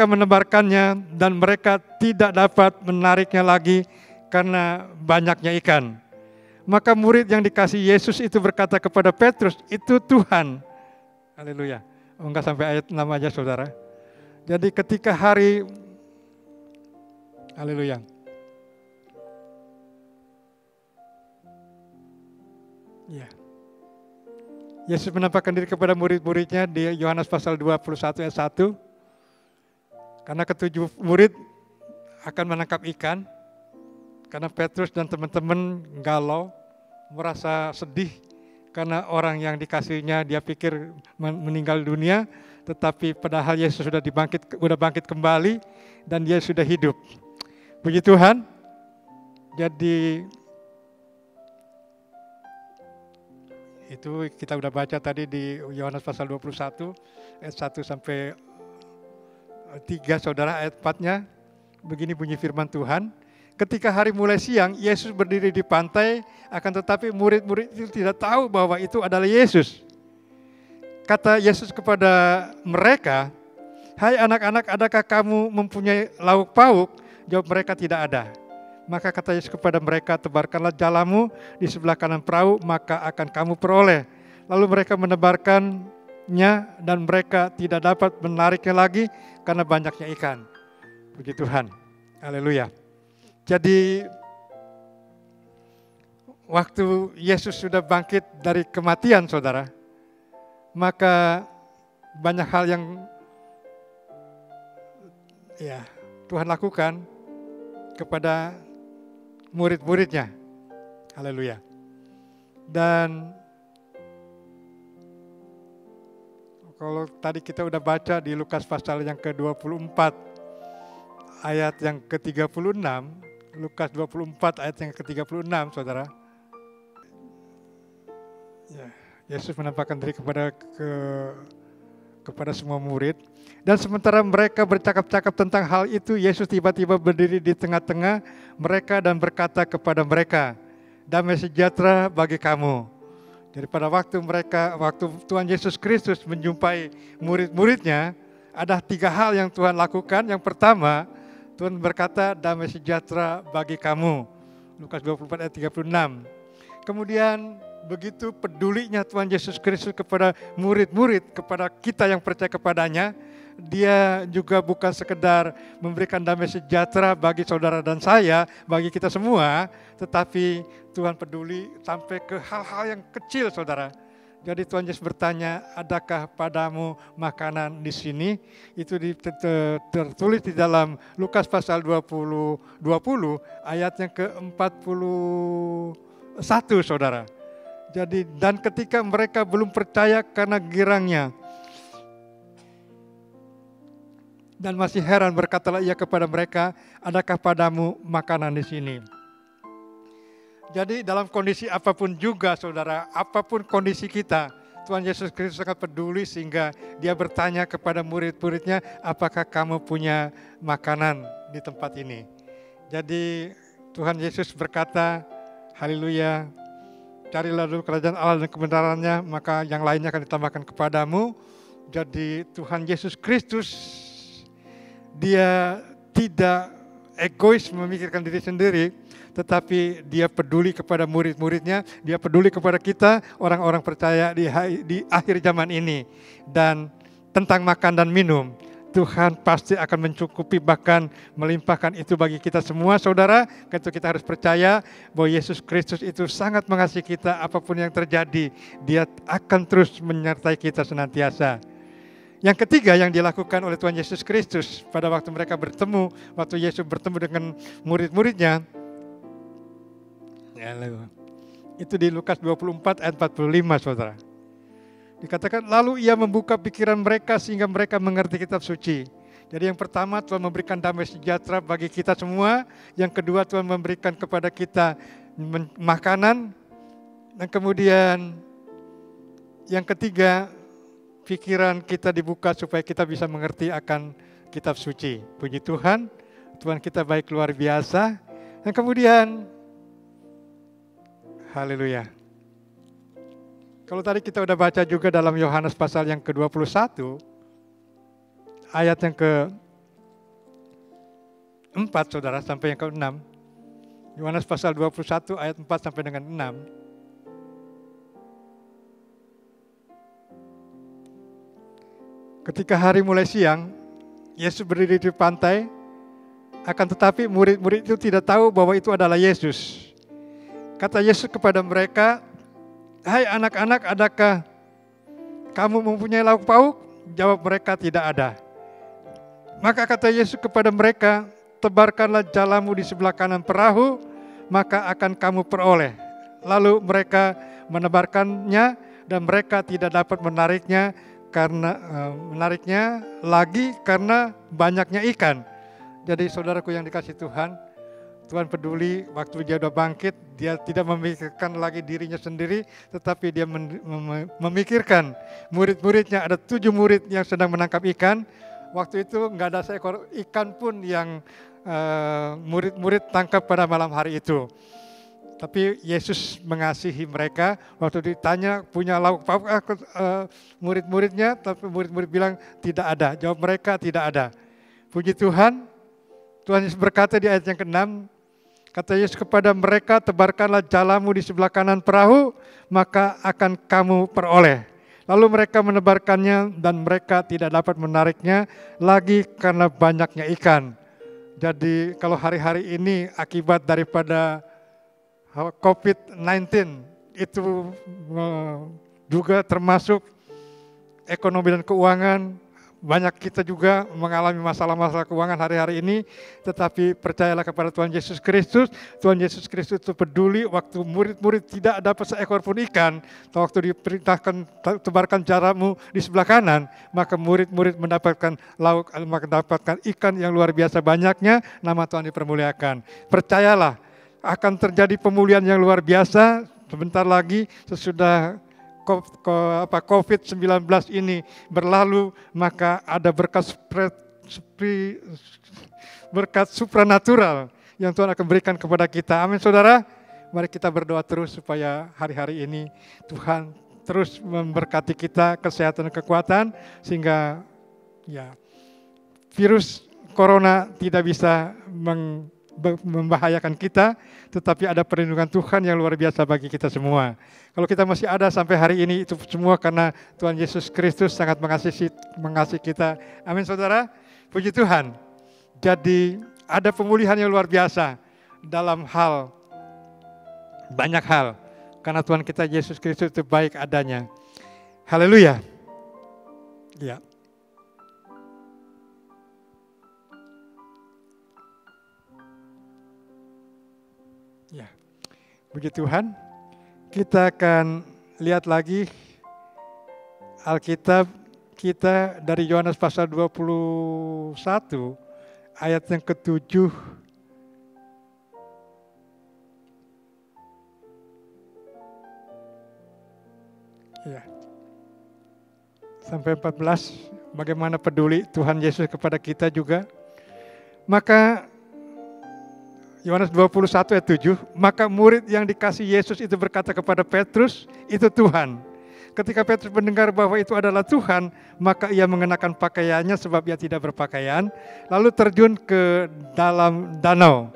menebarkannya dan mereka tidak dapat menariknya lagi karena banyaknya ikan. Maka murid yang dikasihi Yesus itu berkata kepada Petrus, itu Tuhan. Haleluya. Enggak sampai ayat 6 aja saudara. Jadi ketika hari, haleluya, ya, Yesus menampakkan diri kepada murid-muridnya di Yohanes pasal 21 ayat 1. Karena ketujuh murid akan menangkap ikan, karena Petrus dan teman-teman galau, merasa sedih karena orang yang dikasihnya dia pikir meninggal dunia, tetapi padahal Yesus sudah bangkit kembali dan dia sudah hidup. Puji Tuhan. Jadi itu kita udah baca tadi di Yohanes pasal 21 ayat 1 sampai 3 saudara, ayat 4-nya begini bunyi firman Tuhan. Ketika hari mulai siang, Yesus berdiri di pantai, akan tetapi murid-murid itu tidak tahu bahwa itu adalah Yesus. Kata Yesus kepada mereka, hai anak-anak, adakah kamu mempunyai lauk pauk? Jawab mereka, tidak ada. Maka kata Yesus kepada mereka, tebarkanlah jalamu di sebelah kanan perahu, maka akan kamu peroleh. Lalu mereka menebarkannya dan mereka tidak dapat menariknya lagi karena banyaknya ikan. Puji Tuhan. Haleluya. Jadi waktu Yesus sudah bangkit dari kematian saudara, maka banyak hal yang ya Tuhan lakukan kepada murid-muridnya. Haleluya. Dan kalau tadi kita udah baca di Lukas pasal yang ke-24 ayat yang ke-36, Lukas 24 ayat yang ke-36 saudara. Ya, Yesus menampakkan diri kepada semua murid. Dan sementara mereka bercakap-cakap tentang hal itu, Yesus tiba-tiba berdiri di tengah-tengah mereka dan berkata kepada mereka, damai sejahtera bagi kamu. Jadi pada waktu Tuhan Yesus Kristus menjumpai murid-muridnya, ada 3 hal yang Tuhan lakukan. Yang pertama, Tuhan berkata, damai sejahtera bagi kamu. Lukas 24 ayat 36. Kemudian begitu pedulinya Tuhan Yesus Kristus kepada murid-murid, kepada kita yang percaya kepadanya, dia juga bukan sekedar memberikan damai sejahtera bagi saudara dan saya, bagi kita semua, tetapi Tuhan peduli sampai ke hal-hal yang kecil saudara. Jadi Tuhan Yesus bertanya, adakah padamu makanan di sini? Itu tertulis di dalam Lukas pasal 20 ayat yang ke-41 saudara. Jadi dan ketika mereka belum percaya karena girangnya dan masih heran, berkatalah ia kepada mereka, adakah padamu makanan di sini? Jadi dalam kondisi apapun juga saudara, apapun kondisi kita, Tuhan Yesus Kristus sangat peduli sehingga dia bertanya kepada murid-muridnya, apakah kamu punya makanan di tempat ini? Jadi Tuhan Yesus berkata, haleluya, carilah dulu kerajaan Allah dan kebenarannya, maka yang lainnya akan ditambahkan kepadamu. Jadi Tuhan Yesus Kristus, dia tidak egois memikirkan diri sendiri, tetapi dia peduli kepada murid-muridnya, dia peduli kepada kita, orang-orang percaya di akhir zaman ini. Dan tentang makan dan minum, Tuhan pasti akan mencukupi, bahkan melimpahkan itu bagi kita semua, saudara. Karena itu kita harus percaya bahwa Yesus Kristus itu sangat mengasihi kita, apapun yang terjadi, dia akan terus menyertai kita senantiasa. Yang ketiga yang dilakukan oleh Tuhan Yesus Kristus pada waktu mereka bertemu, waktu Yesus bertemu dengan murid-muridnya, itu di Lukas 24 ayat 45, saudara. Dikatakan, lalu ia membuka pikiran mereka sehingga mereka mengerti kitab suci. Jadi yang pertama, Tuhan memberikan damai sejahtera bagi kita semua. Yang kedua, Tuhan memberikan kepada kita makanan. Dan kemudian yang ketiga, pikiran kita dibuka supaya kita bisa mengerti akan kitab suci. Puji Tuhan, Tuhan kita baik luar biasa. Dan kemudian, haleluya. Kalau tadi kita udah baca juga dalam Yohanes pasal yang ke-21, ayat yang ke-4, saudara, sampai yang ke-6. Yohanes pasal 21 ayat 4 sampai dengan 6. Ketika hari mulai siang, Yesus berdiri di pantai, akan tetapi murid-murid itu tidak tahu bahwa itu adalah Yesus. Kata Yesus kepada mereka, hai anak-anak, adakah kamu mempunyai lauk pauk? Jawab mereka, tidak ada. Maka kata Yesus kepada mereka, tebarkanlah jalamu di sebelah kanan perahu, maka akan kamu peroleh. Lalu mereka menebarkannya dan mereka tidak dapat menariknya lagi karena banyaknya ikan. Jadi saudaraku yang dikasihi Tuhan, Tuhan peduli waktu dia sudah bangkit, dia tidak memikirkan lagi dirinya sendiri, tetapi dia memikirkan murid-muridnya. Ada 7 murid yang sedang menangkap ikan. Waktu itu nggak ada seekor ikan pun yang murid-murid tangkap pada malam hari itu. Tapi Yesus mengasihi mereka. Waktu ditanya punya lauk pauk murid-muridnya, tapi murid-murid bilang tidak ada. Jawab mereka tidak ada. Puji Tuhan. Tuhan Yesus berkata di ayat yang ke-6, kata Yesus kepada mereka, tebarkanlah jalamu di sebelah kanan perahu, maka akan kamu peroleh. Lalu mereka menebarkannya dan mereka tidak dapat menariknya lagi karena banyaknya ikan. Jadi kalau hari-hari ini akibat daripada COVID-19 itu juga termasuk ekonomi dan keuangan. Banyak kita juga mengalami masalah-masalah keuangan hari-hari ini, tetapi percayalah kepada Tuhan Yesus Kristus. Tuhan Yesus Kristus itu peduli. Waktu murid-murid tidak dapat seekor pun ikan, waktu diperintahkan tebarkan jaramu di sebelah kanan, maka murid-murid mendapatkan lauk, mendapatkan ikan yang luar biasa banyaknya. Nama Tuhan dipermuliakan. Percayalah, akan terjadi pemulihan yang luar biasa. Sebentar lagi sesudah COVID-19 ini berlalu, maka ada berkat supranatural yang Tuhan akan berikan kepada kita. Amin, saudara. Mari kita berdoa terus supaya hari-hari ini Tuhan terus memberkati kita kesehatan dan kekuatan, sehingga virus corona tidak bisa membahayakan kita, tetapi ada perlindungan Tuhan yang luar biasa bagi kita semua. Kalau kita masih ada sampai hari ini, itu semua karena Tuhan Yesus Kristus sangat mengasihi kita. Amin, saudara. Puji Tuhan. Jadi ada pemulihan yang luar biasa dalam banyak hal, karena Tuhan kita Yesus Kristus itu baik adanya. Haleluya. Ya. Ya, puji Tuhan. Kita akan lihat lagi Alkitab kita dari Yohanes pasal 21 ayat yang ke-7 ya, sampai 14. Bagaimana peduli Tuhan Yesus kepada kita juga. Maka Yohanes 21 ayat 7, maka murid yang dikasih Yesus itu berkata kepada Petrus, itu Tuhan. Ketika Petrus mendengar bahwa itu adalah Tuhan, maka ia mengenakan pakaiannya sebab ia tidak berpakaian, lalu terjun ke dalam danau.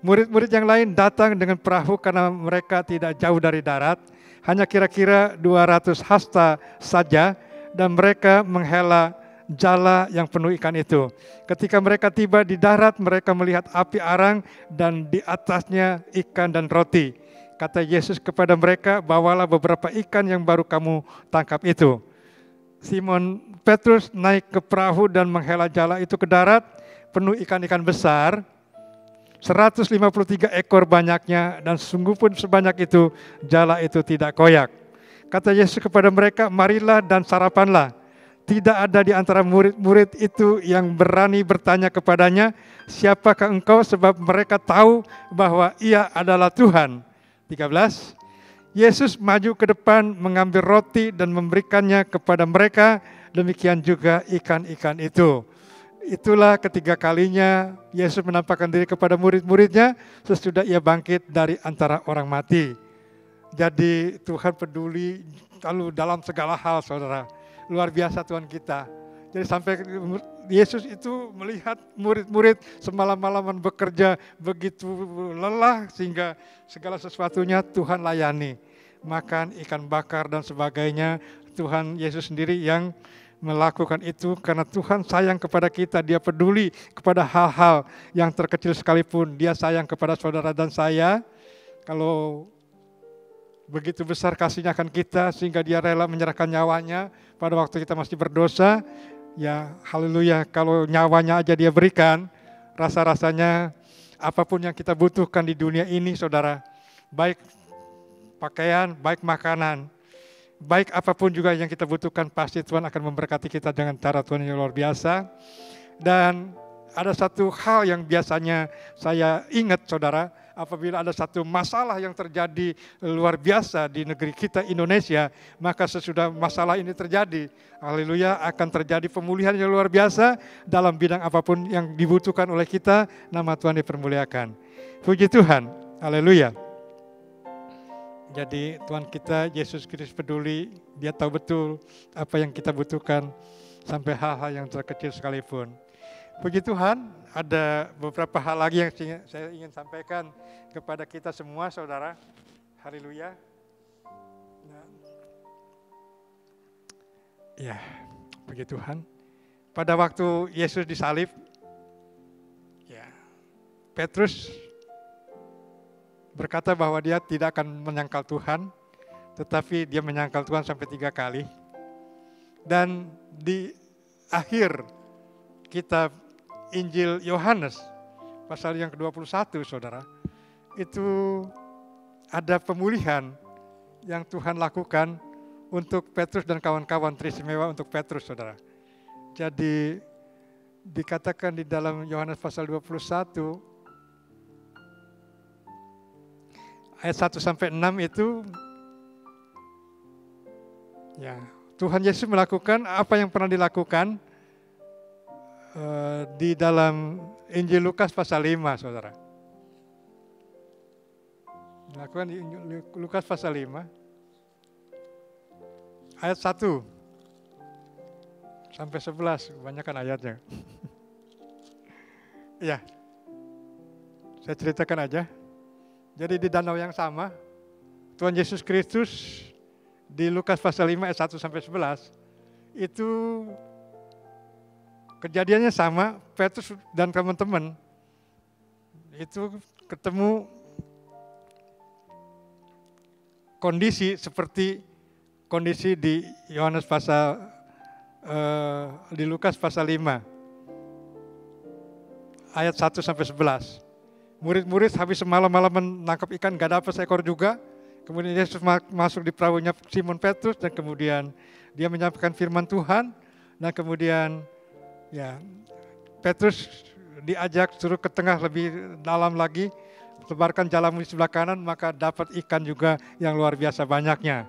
Murid-murid yang lain datang dengan perahu karena mereka tidak jauh dari darat, hanya kira-kira 200 hasta saja, dan mereka menghela jala yang penuh ikan itu. Ketika mereka tiba di darat, mereka melihat api arang dan di atasnya ikan dan roti. Kata Yesus kepada mereka, bawalah beberapa ikan yang baru kamu tangkap itu. Simon Petrus naik ke perahu dan menghela jala itu ke darat, penuh ikan-ikan besar, 153 ekor banyaknya, dan sungguh pun sebanyak itu, jala itu tidak koyak. Kata Yesus kepada mereka, marilah dan sarapanlah. Tidak ada di antara murid-murid itu yang berani bertanya kepadanya, siapakah engkau? Sebab mereka tahu bahwa ia adalah Tuhan. 13. Yesus maju ke depan mengambil roti dan memberikannya kepada mereka, demikian juga ikan-ikan itu. Itulah ketiga kalinya Yesus menampakkan diri kepada murid-muridnya sesudah ia bangkit dari antara orang mati. Jadi Tuhan peduli lalu dalam segala hal, saudara. Luar biasa Tuhan kita. Jadi sampai Yesus itu melihat murid-murid semalam-malaman bekerja begitu lelah sehingga segala sesuatunya Tuhan layani. Makan ikan bakar dan sebagainya, Tuhan Yesus sendiri yang melakukan itu karena Tuhan sayang kepada kita. Dia peduli kepada hal-hal yang terkecil sekalipun. Dia sayang kepada saudara dan saya. Kalau begitu besar kasihnya akan kita sehingga dia rela menyerahkan nyawanya pada waktu kita masih berdosa. Ya haleluya, kalau nyawanya aja dia berikan, rasa-rasanya apapun yang kita butuhkan di dunia ini saudara, baik pakaian, baik makanan, baik apapun juga yang kita butuhkan, pasti Tuhan akan memberkati kita dengan cara Tuhan yang luar biasa. Dan ada satu hal yang biasanya saya ingat saudara, apabila ada satu masalah yang terjadi luar biasa di negeri kita Indonesia, maka sesudah masalah ini terjadi, haleluya, akan terjadi pemulihan yang luar biasa dalam bidang apapun yang dibutuhkan oleh kita. Nama Tuhan dipermuliakan. Puji Tuhan, haleluya. Jadi Tuhan kita Yesus Kristus peduli, Dia tahu betul apa yang kita butuhkan sampai hal-hal yang terkecil sekalipun. Puji Tuhan, ada beberapa hal lagi yang saya ingin sampaikan kepada kita semua, saudara. Haleluya. Ya, puji Tuhan. Pada waktu Yesus disalib, ya, Petrus berkata bahwa dia tidak akan menyangkal Tuhan, tetapi dia menyangkal Tuhan sampai 3 kali. Dan di akhir kitab Injil Yohanes pasal yang ke-21 saudara, itu ada pemulihan yang Tuhan lakukan untuk Petrus dan kawan-kawan, teristimewa untuk Petrus saudara. Jadi dikatakan di dalam Yohanes pasal 21 ayat 1 sampai 6 itu, ya, Tuhan Yesus melakukan apa yang pernah dilakukan di dalam Injil Lukas pasal 5, saudara. Dilakukan di Lukas pasal 5, ayat 1 sampai 11, kebanyakan ayatnya. Ya, saya ceritakan aja. Jadi di danau yang sama, Tuhan Yesus Kristus di Lukas pasal 5 ayat 1 sampai 11, itu kejadiannya sama. Petrus dan teman-teman itu ketemu kondisi seperti kondisi di Yohanes pasal di Lukas pasal 5 ayat 1 sampai 11. Murid-murid habis semalam-malam menangkap ikan, gak dapat seekor juga. Kemudian Yesus masuk di perahunya Simon Petrus dan kemudian dia menyampaikan firman Tuhan, dan kemudian ya, Petrus diajak suruh ke tengah lebih dalam lagi, lebarkan jalamu di sebelah kanan, maka dapat ikan juga yang luar biasa banyaknya.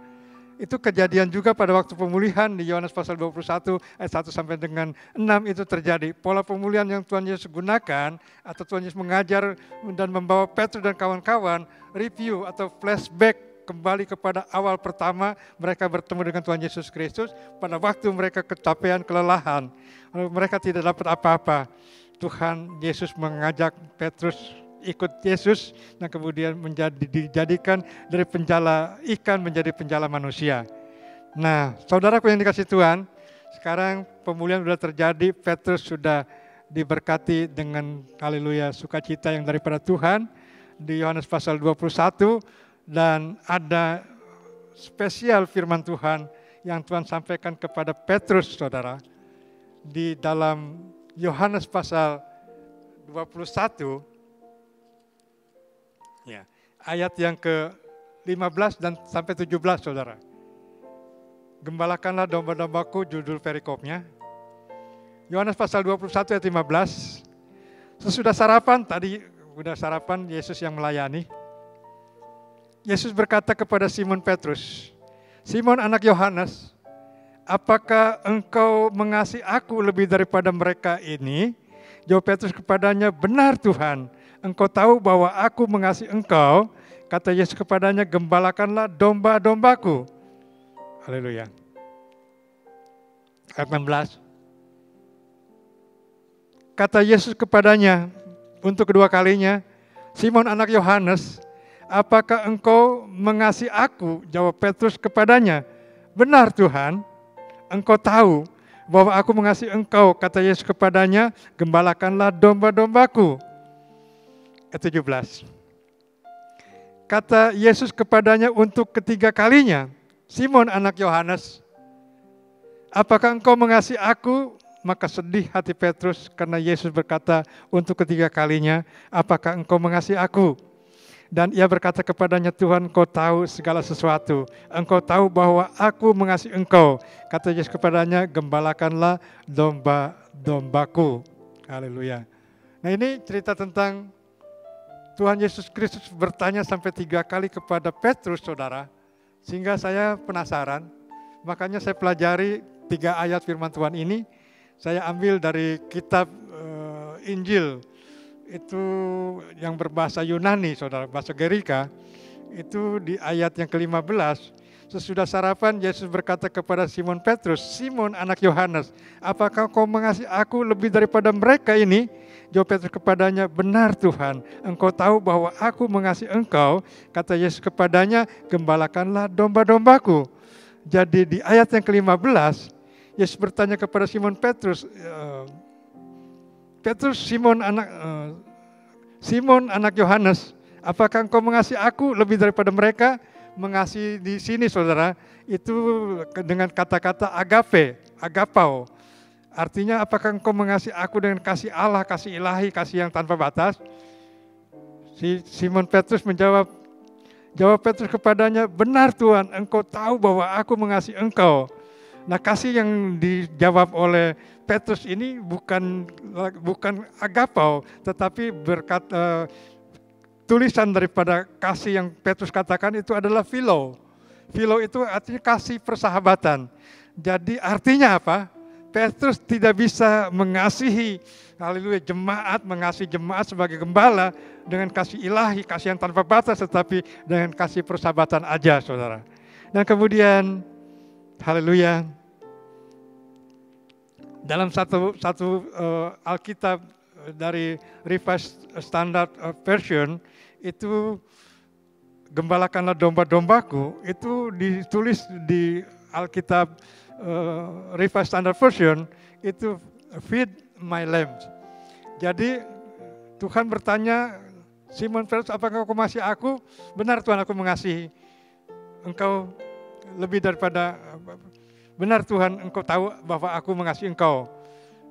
itu kejadian juga pada waktu pemulihan di Yohanes pasal 21 ayat 1 sampai dengan 6 itu terjadi. Pola pemulihan yang Tuhan Yesus gunakan atau Tuhan Yesus mengajar dan membawa Petrus dan kawan-kawan review atau flashback kembali kepada awal pertama mereka bertemu dengan Tuhan Yesus Kristus pada waktu mereka kecapean, kelelahan. Mereka tidak dapat apa-apa. Tuhan Yesus mengajak Petrus ikut Yesus dan kemudian dijadikan dari penjala ikan menjadi penjala manusia. Nah, saudaraku yang dikasih Tuhan, sekarang pemulihan sudah terjadi, Petrus sudah diberkati dengan haleluya sukacita yang daripada Tuhan di Yohanes pasal 21 dan ada spesial firman Tuhan yang Tuhan sampaikan kepada Petrus, saudara, di dalam Yohanes pasal 21 ya, ayat yang ke-15 dan sampai 17, saudara. Gembalakanlah domba-dombaku, judul perikopnya. Yohanes pasal 21 ayat 15. Sesudah sarapan, tadi udah sarapan Yesus yang melayani. Yesus berkata kepada Simon Petrus, Simon anak Yohanes, apakah engkau mengasihi aku lebih daripada mereka ini? Jawab Petrus kepadanya, benar Tuhan. Engkau tahu bahwa aku mengasihi engkau. Kata Yesus kepadanya, gembalakanlah domba-dombaku. Haleluya. Ayat 16. Kata Yesus kepadanya untuk kedua kalinya, Simon anak Yohanes, apakah engkau mengasihi aku? Jawab Petrus kepadanya, benar Tuhan. Engkau tahu bahwa aku mengasihi engkau. Kata Yesus kepadanya, gembalakanlah domba-dombaku. Ayat 17. Kata Yesus kepadanya untuk ketiga kalinya, Simon anak Yohanes, apakah engkau mengasihi aku? Maka sedih hati Petrus karena Yesus berkata untuk ketiga kalinya, apakah engkau mengasihi aku? Dan ia berkata kepadanya, Tuhan, engkau tahu segala sesuatu. Engkau tahu bahwa aku mengasihi engkau. Kata Yesus kepadanya, gembalakanlah domba-dombaku. Haleluya. Nah, ini cerita tentang Tuhan Yesus Kristus bertanya sampai 3 kali kepada Petrus, saudara. Sehingga saya penasaran. Makanya saya pelajari 3 ayat firman Tuhan ini. Saya ambil dari kitab Injil. Itu yang berbahasa Yunani, saudara, bahasa Gerika. Itu di ayat yang ke-15. Sesudah sarapan, Yesus berkata kepada Simon Petrus, Simon anak Yohanes, apakah kau mengasihi aku lebih daripada mereka ini? Jawab Petrus kepadanya, benar Tuhan, engkau tahu bahwa aku mengasihi engkau. Kata Yesus kepadanya, gembalakanlah domba-dombaku. Jadi di ayat yang ke-15, Yesus bertanya kepada Simon Petrus, Simon anak Yohanes, apakah engkau mengasihi aku lebih daripada mereka? Mengasihi di sini, saudara, itu dengan kata-kata agape, agapau. Artinya, apakah engkau mengasihi aku dengan kasih Allah, kasih ilahi, kasih yang tanpa batas? Simon Petrus menjawab, Petrus kepadanya, benar Tuhan, engkau tahu bahwa aku mengasihi engkau. Nah, kasih yang dijawab oleh Petrus ini bukan agapau, tetapi tulisan daripada kasih yang Petrus katakan itu adalah philo. Philo itu artinya kasih persahabatan. Jadi artinya apa? Petrus tidak bisa mengasihi mengasihi jemaat sebagai gembala dengan kasih ilahi, kasih yang tanpa batas, tetapi dengan kasih persahabatan aja, saudara. Dan kemudian, haleluya, dalam satu Alkitab dari Revised Standard Version, itu gembalakanlah domba-dombaku, itu ditulis di Alkitab Revised Standard Version, itu feed my lambs. Jadi Tuhan bertanya, Simon Petrus, apakah kau mengasihi aku? Benar Tuhan, aku mengasihi engkau lebih daripada, benar Tuhan, engkau tahu bahwa aku mengasihi engkau.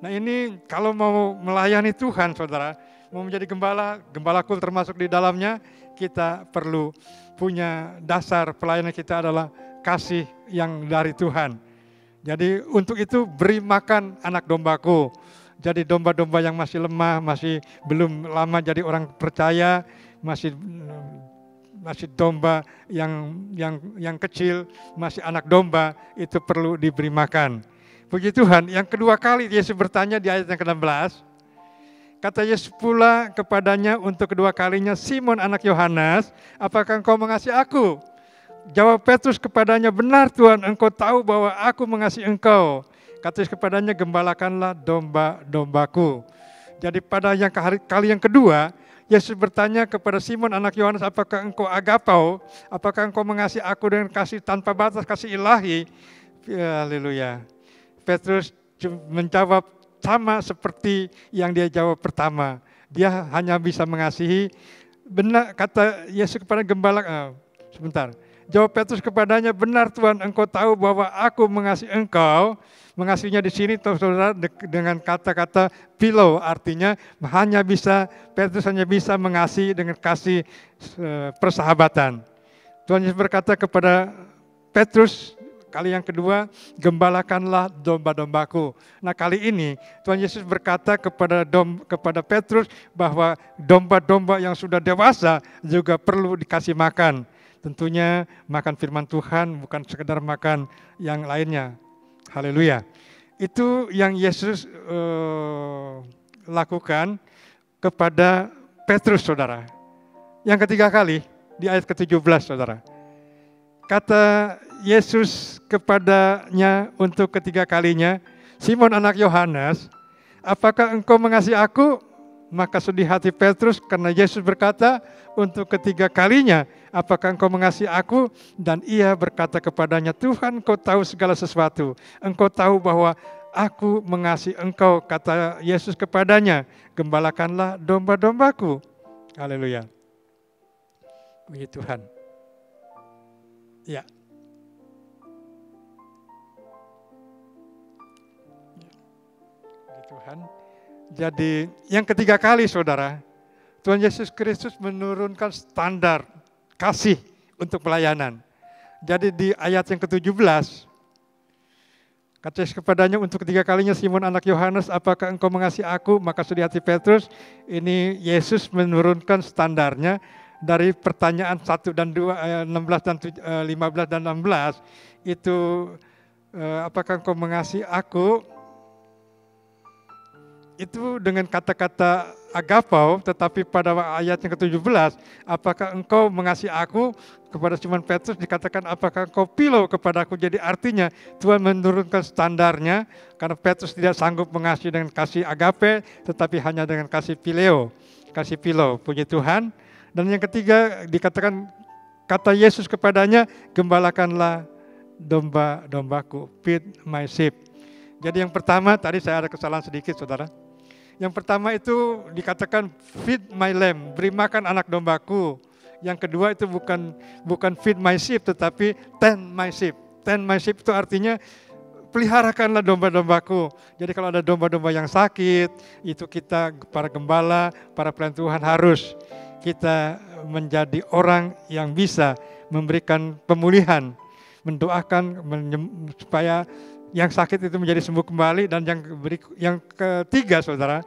Nah, ini kalau mau melayani Tuhan, saudara, mau menjadi gembala, gembalaku termasuk di dalamnya, kita perlu punya dasar pelayanan kita adalah kasih yang dari Tuhan. Jadi untuk itu beri makan anak dombaku. Jadi domba-domba yang masih lemah, masih belum lama jadi orang percaya, masih masih domba yang kecil, masih anak domba, itu perlu diberi makan. Puji Tuhan, yang kedua kali Yesus bertanya di ayat yang ke-16, kata Yesus pula kepadanya untuk kedua kalinya, Simon anak Yohanes, apakah engkau mengasihi aku? Jawab Petrus kepadanya, benar Tuhan, engkau tahu bahwa aku mengasihi engkau. Kata Yesus kepadanya, gembalakanlah domba-dombaku. Jadi pada kali yang kedua, Yesus bertanya kepada Simon anak Yohanes, apakah engkau agapau? Apakah engkau mengasihi aku dengan kasih tanpa batas, kasih ilahi? Haleluya. Petrus menjawab sama seperti yang dia jawab pertama. Dia hanya bisa mengasihi, benar kata Yesus kepada gembala, sebentar. Jawab Petrus kepadanya, benar Tuhan, engkau tahu bahwa aku mengasihi engkau. Mengasihinya di sini saudara dengan kata-kata philo, artinya Petrus hanya bisa mengasihi dengan kasih persahabatan. Tuhan Yesus berkata kepada Petrus kali yang kedua, gembalakanlah domba-dombaku. Nah kali ini Tuhan Yesus berkata kepada Petrus bahwa domba-domba yang sudah dewasa juga perlu dikasih makan. Tentunya makan firman Tuhan, bukan sekedar makan yang lainnya. Haleluya. Itu yang Yesus lakukan kepada Petrus, saudara. Yang ketiga kali, di ayat ke-17, saudara. Kata Yesus kepadanya untuk ketiga kalinya, Simon anak Yohanes, apakah engkau mengasihi aku? Maka sedih hati Petrus karena Yesus berkata untuk ketiga kalinya, apakah engkau mengasihi aku? Dan ia berkata kepadanya, Tuhan, engkau tahu segala sesuatu. Engkau tahu bahwa aku mengasihi engkau. Kata Yesus kepadanya, gembalakanlah domba-dombaku. Haleluya. Puji Tuhan. Ya. Puji Tuhan. Jadi yang ketiga kali saudara, Tuhan Yesus Kristus menurunkan standar kasih untuk pelayanan. Jadi di ayat yang ke-17, kata Yesus kepadanya untuk ketiga kalinya, Simon anak Yohanes, apakah engkau mengasihi aku? Maka sedih hati Petrus. Ini Yesus menurunkan standarnya dari pertanyaan 1 dan 2, 16 dan 15 dan 16. Itu apakah engkau mengasihi aku? Itu dengan kata-kata agapau, tetapi pada ayat yang ke-17, apakah engkau mengasihi aku? Kepada Simon Petrus dikatakan, apakah engkau philo kepadaku? Jadi artinya Tuhan menurunkan standarnya, karena Petrus tidak sanggup mengasihi dengan kasih agape, tetapi hanya dengan kasih phileo, kasih philo. Puji Tuhan. Dan yang ketiga dikatakan, kata Yesus kepadanya, gembalakanlah domba-dombaku, feed my sheep. Jadi yang pertama, tadi saya ada kesalahan sedikit saudara. Yang pertama itu dikatakan feed my lamb, beri makan anak dombaku. Yang kedua itu bukan feed my sheep, tetapi tend my sheep. Tend my sheep itu artinya peliharakanlah domba-dombaku. Jadi kalau ada domba-domba yang sakit, itu kita para gembala, para pelayan Tuhan harus kita menjadi orang yang bisa memberikan pemulihan, mendoakan supaya yang sakit itu menjadi sembuh kembali. Dan yang ketiga saudara,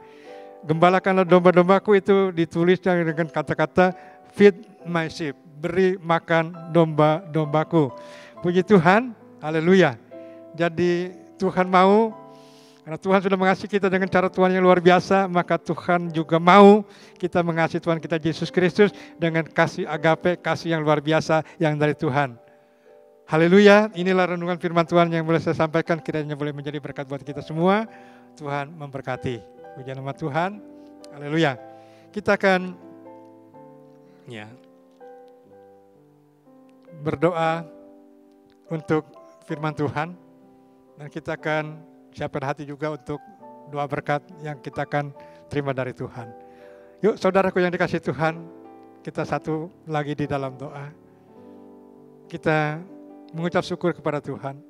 gembalakanlah domba-dombaku itu ditulis dengan kata-kata feed my sheep, beri makan domba-dombaku. Puji Tuhan, haleluya. Jadi Tuhan mau, karena Tuhan sudah mengasihi kita dengan cara Tuhan yang luar biasa, maka Tuhan juga mau kita mengasihi Tuhan kita Yesus Kristus dengan kasih agape, kasih yang luar biasa yang dari Tuhan. Haleluya, inilah renungan firman Tuhan yang boleh saya sampaikan, kiranya boleh menjadi berkat buat kita semua. Tuhan memberkati. Puji nama Tuhan. Haleluya. Kita akan berdoa untuk firman Tuhan, dan kita akan siapkan hati juga untuk doa berkat yang kita akan terima dari Tuhan. Yuk saudaraku yang dikasihi Tuhan, kita satu lagi di dalam doa. Kita mengucap syukur kepada Tuhan.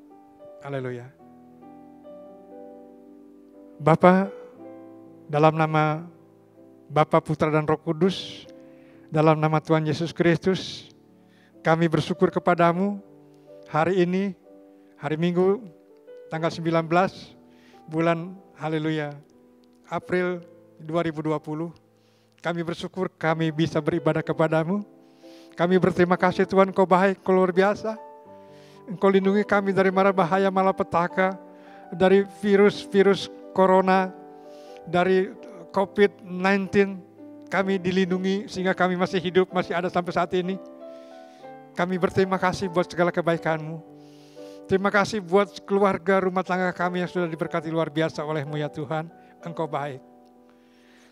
Haleluya. Bapa, dalam nama Bapa, Putra dan Roh Kudus, dalam nama Tuhan Yesus Kristus, kami bersyukur kepadamu hari ini, hari Minggu, tanggal 19, bulan haleluya, April 2020. Kami bersyukur kami bisa beribadah kepadamu. Kami berterima kasih Tuhan, Engkau baik, Engkau luar biasa. Engkau lindungi kami dari mara bahaya malapetaka, dari virus corona, dari COVID-19. Kami dilindungi sehingga kami masih hidup, masih ada sampai saat ini. Kami berterima kasih buat segala kebaikan-Mu. Terima kasih buat keluarga, rumah tangga kami yang sudah diberkati luar biasa oleh-Mu ya Tuhan. Engkau baik.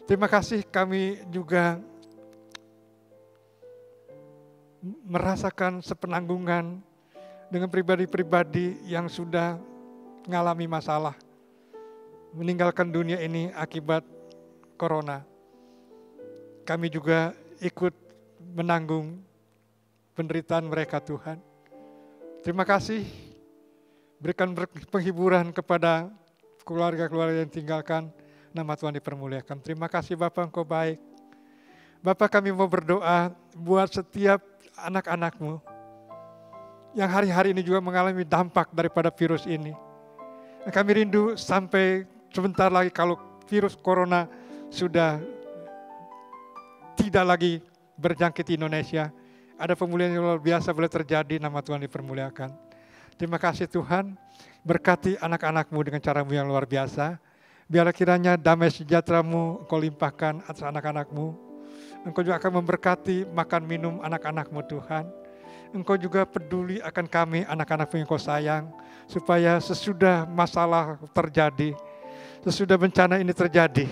Terima kasih kami juga merasakan sepenanggungan dengan pribadi-pribadi yang sudah mengalami masalah, meninggalkan dunia ini akibat corona. Kami juga ikut menanggung penderitaan mereka Tuhan. Terima kasih, berikan penghiburan kepada keluarga-keluarga yang tinggalkan, nama Tuhan dipermuliakan. Terima kasih Bapa, Engkau baik. Bapa, kami mau berdoa buat setiap anak-anak-Mu yang hari-hari ini juga mengalami dampak daripada virus ini. Kami rindu sampai sebentar lagi kalau virus corona sudah tidak lagi berjangkit di Indonesia, ada pemulihan yang luar biasa boleh terjadi, nama Tuhan dipermuliakan. Terima kasih Tuhan, berkati anak-anak-Mu dengan cara-Mu yang luar biasa. Biarlah kiranya damai sejahtera-Mu Engkau limpahkan atas anak-anak-Mu. Engkau juga akan memberkati makan minum anak-anak-Mu Tuhan. Engkau juga peduli akan kami anak-anak-Mu yang Engkau sayang. Supaya sesudah masalah terjadi, sesudah bencana ini terjadi,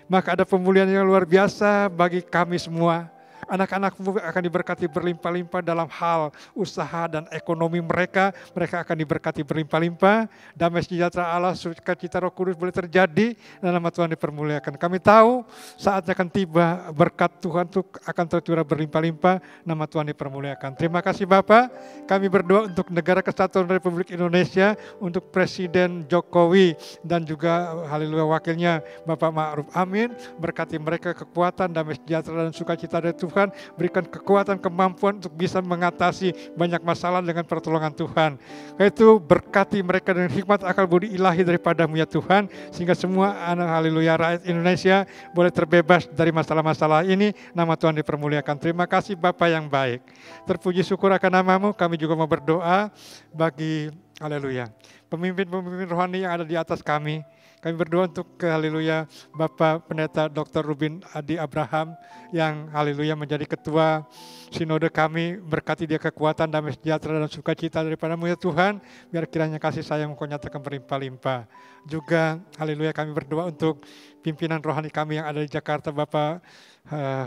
maka ada pemulihan yang luar biasa bagi kami semua. Anak-anak-Mu akan diberkati berlimpah-limpah dalam hal usaha dan ekonomi mereka. Mereka akan diberkati berlimpah-limpah. Damai sejahtera Allah, sukacita Roh Kudus boleh terjadi dan nama Tuhan dipermuliakan. Kami tahu saatnya akan tiba, berkat Tuhan itu akan tercurah berlimpah-limpah. Nama Tuhan dipermuliakan. Terima kasih Bapak. Kami berdoa untuk Negara Kesatuan Republik Indonesia, untuk Presiden Jokowi dan juga haleluya wakilnya Bapak Ma'ruf Amin. Berkati mereka kekuatan, damai sejahtera dan sukacita dari Tuhan. Berikan kekuatan, kemampuan untuk bisa mengatasi banyak masalah dengan pertolongan Tuhan. Itu berkati mereka dengan hikmat akal budi ilahi daripada-Mu ya Tuhan, sehingga semua anak haleluya rakyat Indonesia boleh terbebas dari masalah-masalah ini. Nama Tuhan dipermuliakan. Terima kasih Bapa yang baik. Terpuji syukur akan nama-Mu. Kami juga mau berdoa bagi haleluya pemimpin-pemimpin rohani yang ada di atas kami. Kami berdoa untuk haleluya Bapak Pendeta Dr. Rubin Adi Abraham yang haleluya menjadi ketua sinode kami. Berkati dia kekuatan, damai sejahtera dan sukacita daripada-Mu ya Tuhan. Biar kiranya kasih sayang Engkau nyatakan berlimpah-limpah. Juga haleluya kami berdoa untuk pimpinan rohani kami yang ada di Jakarta, Bapak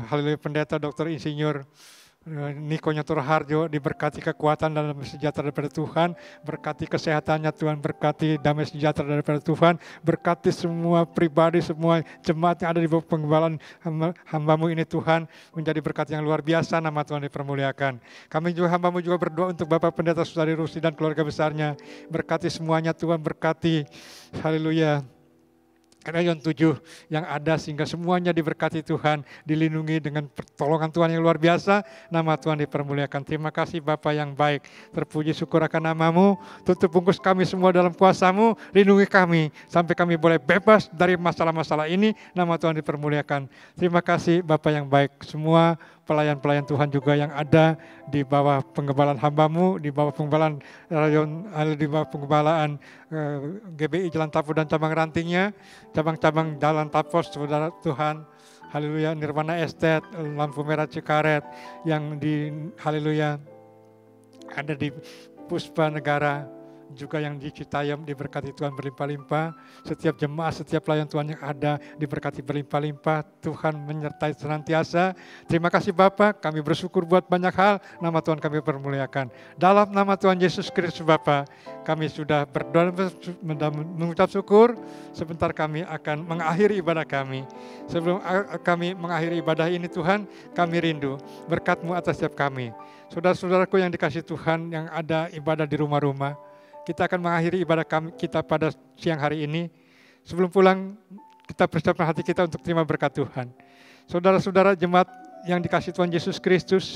haleluya Pendeta Dr. Insinyur Niko Nyotor Harjo, diberkati kekuatan dan damai sejahtera daripada Tuhan, berkati kesehatannya Tuhan, berkati damai sejahtera daripada Tuhan, berkati semua pribadi, semua jemaat yang ada di bawah penggembalaan hamba-Mu ini Tuhan, menjadi berkat yang luar biasa, nama Tuhan dipermuliakan. Kami juga hamba-Mu juga berdoa untuk Bapak Pendeta Saudari Rusi dan keluarga besarnya, berkati semuanya Tuhan, berkati haleluya Rayon 7 yang ada sehingga semuanya diberkati Tuhan, dilindungi dengan pertolongan Tuhan yang luar biasa, nama Tuhan dipermuliakan. Terima kasih Bapa yang baik, terpuji syukur akan nama-Mu, tutup bungkus kami semua dalam kuasa-Mu, lindungi kami sampai kami boleh bebas dari masalah-masalah ini, nama Tuhan dipermuliakan. Terima kasih Bapa yang baik, semua pelayan-pelayan Tuhan juga yang ada di bawah penggembalaan hamba-Mu, di bawah penggembalaan rayon, di bawah penggembalaan GBI Jalan Tapu dan cabang rantingnya, cabang-cabang Jalan Tapos, saudara Tuhan, haleluya Nirwana Estate, Lampu Merah Cikaret, yang di haleluya ada di Puspa Negara, juga yang di Citayam diberkati Tuhan berlimpah-limpah. Setiap jemaat, setiap pelayan Tuhan yang ada diberkati berlimpah-limpah. Tuhan menyertai senantiasa. Terima kasih Bapa, kami bersyukur buat banyak hal. Nama Tuhan kami permuliakan. Dalam nama Tuhan Yesus Kristus Bapa, kami sudah berdoa mengucap syukur. Sebentar kami akan mengakhiri ibadah kami. Sebelum kami mengakhiri ibadah ini Tuhan, kami rindu berkat-Mu atas setiap kami. Saudara-saudaraku yang dikasihi Tuhan yang ada ibadah di rumah-rumah, kita akan mengakhiri ibadah kita pada siang hari ini. Sebelum pulang, kita persiapkan hati kita untuk terima berkat Tuhan. Saudara-saudara jemaat yang dikasihi Tuhan Yesus Kristus,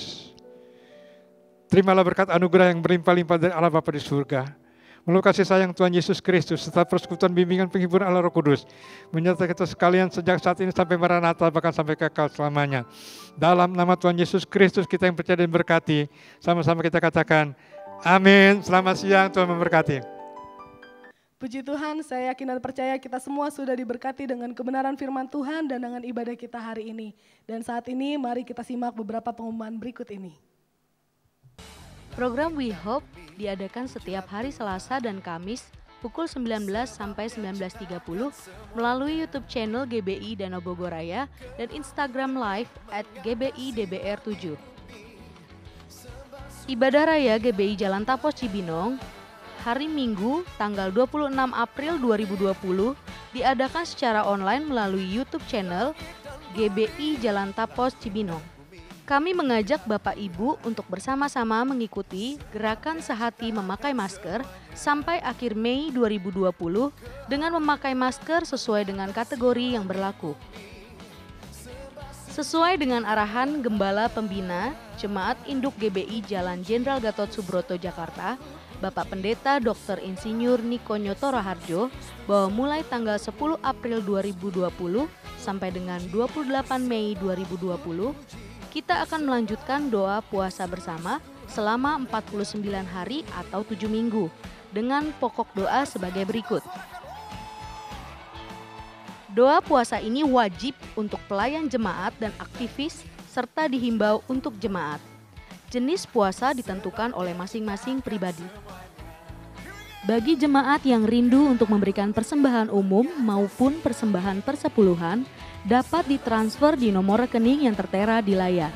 terimalah berkat anugerah yang berlimpah-limpah dari Allah Bapa di surga. melalui kasih sayang Tuhan Yesus Kristus, serta persekutuan bimbingan penghiburan Allah Roh Kudus, menyertai kita sekalian sejak saat ini sampai Maranatha, bahkan sampai kekal selamanya. Dalam nama Tuhan Yesus Kristus kita yang percaya dan berkati, sama-sama kita katakan, amin. Selamat siang, Tuhan memberkati. Puji Tuhan, saya yakin dan percaya kita semua sudah diberkati dengan kebenaran firman Tuhan dan dengan ibadah kita hari ini. Dan saat ini mari kita simak beberapa pengumuman berikut ini. Program We Hope diadakan setiap hari Selasa dan Kamis pukul 19 sampai 19.30 melalui YouTube channel GBI Danau Bogoraya dan Instagram Live @GBI-DBR7. Ibadah Raya GBI Jalan Tapos Cibinong hari Minggu tanggal 26 April 2020 diadakan secara online melalui YouTube channel GBI Jalan Tapos Cibinong. Kami mengajak Bapak Ibu untuk bersama-sama mengikuti gerakan sehati memakai masker sampai akhir Mei 2020 dengan memakai masker sesuai dengan kategori yang berlaku. Sesuai dengan arahan Gembala Pembina Jemaat Induk GBI Jalan Jenderal Gatot Subroto Jakarta, Bapak Pendeta Dr. Insinyur Niko Nyoto Raharjo, bahwa mulai tanggal 10 April 2020 sampai dengan 28 Mei 2020, kita akan melanjutkan doa puasa bersama selama 49 hari atau 7 minggu dengan pokok doa sebagai berikut. Doa puasa ini wajib untuk pelayan jemaat dan aktivis serta dihimbau untuk jemaat. Jenis puasa ditentukan oleh masing-masing pribadi. Bagi jemaat yang rindu untuk memberikan persembahan umum maupun persembahan persepuluhan, dapat ditransfer di nomor rekening yang tertera di layar.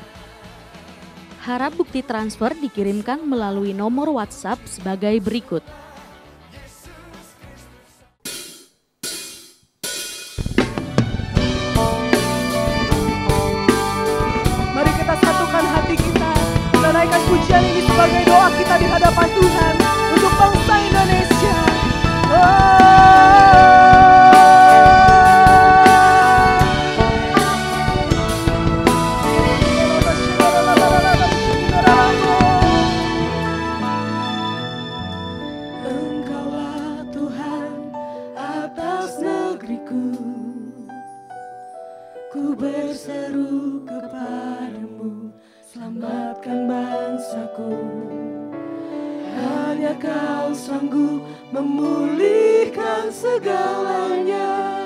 Harap bukti transfer dikirimkan melalui nomor WhatsApp sebagai berikut. Mari kita satukan hati kita dan naikkan pujian ini sebagai doa kita di hadapan Tuhan untuk bangsa Indonesia. Engkaulah Tuhan atas negeriku, ku berseru kepadamu, selamatkan bangsaku. Hanya Kau sanggup memulihkan segalanya.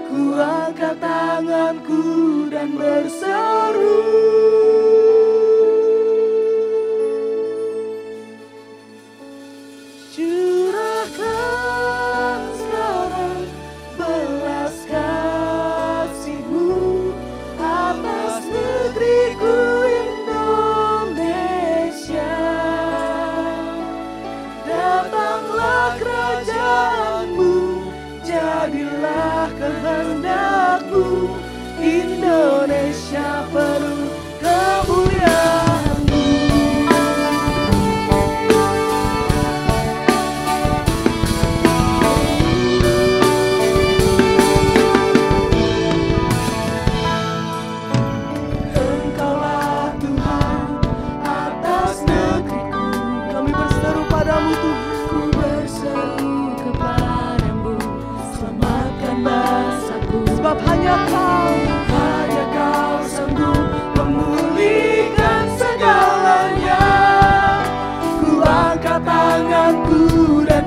Ku angkat tanganku dan berseru, curahkan sekarang belas kasih-Mu atas negeriku Indonesia. Datanglah kerajaan-Mu, jadilah kehendak-Mu. Indonesia perlu kemuliaan-Mu. Engkaulah Tuhan atas negeriku, kami berseru padamu Tuhan. Ku berseru kepadamu, selamatkan bangsaku. Sebab hanya Kau sanggup memulihkan segalanya. Ku angkat tanganku dan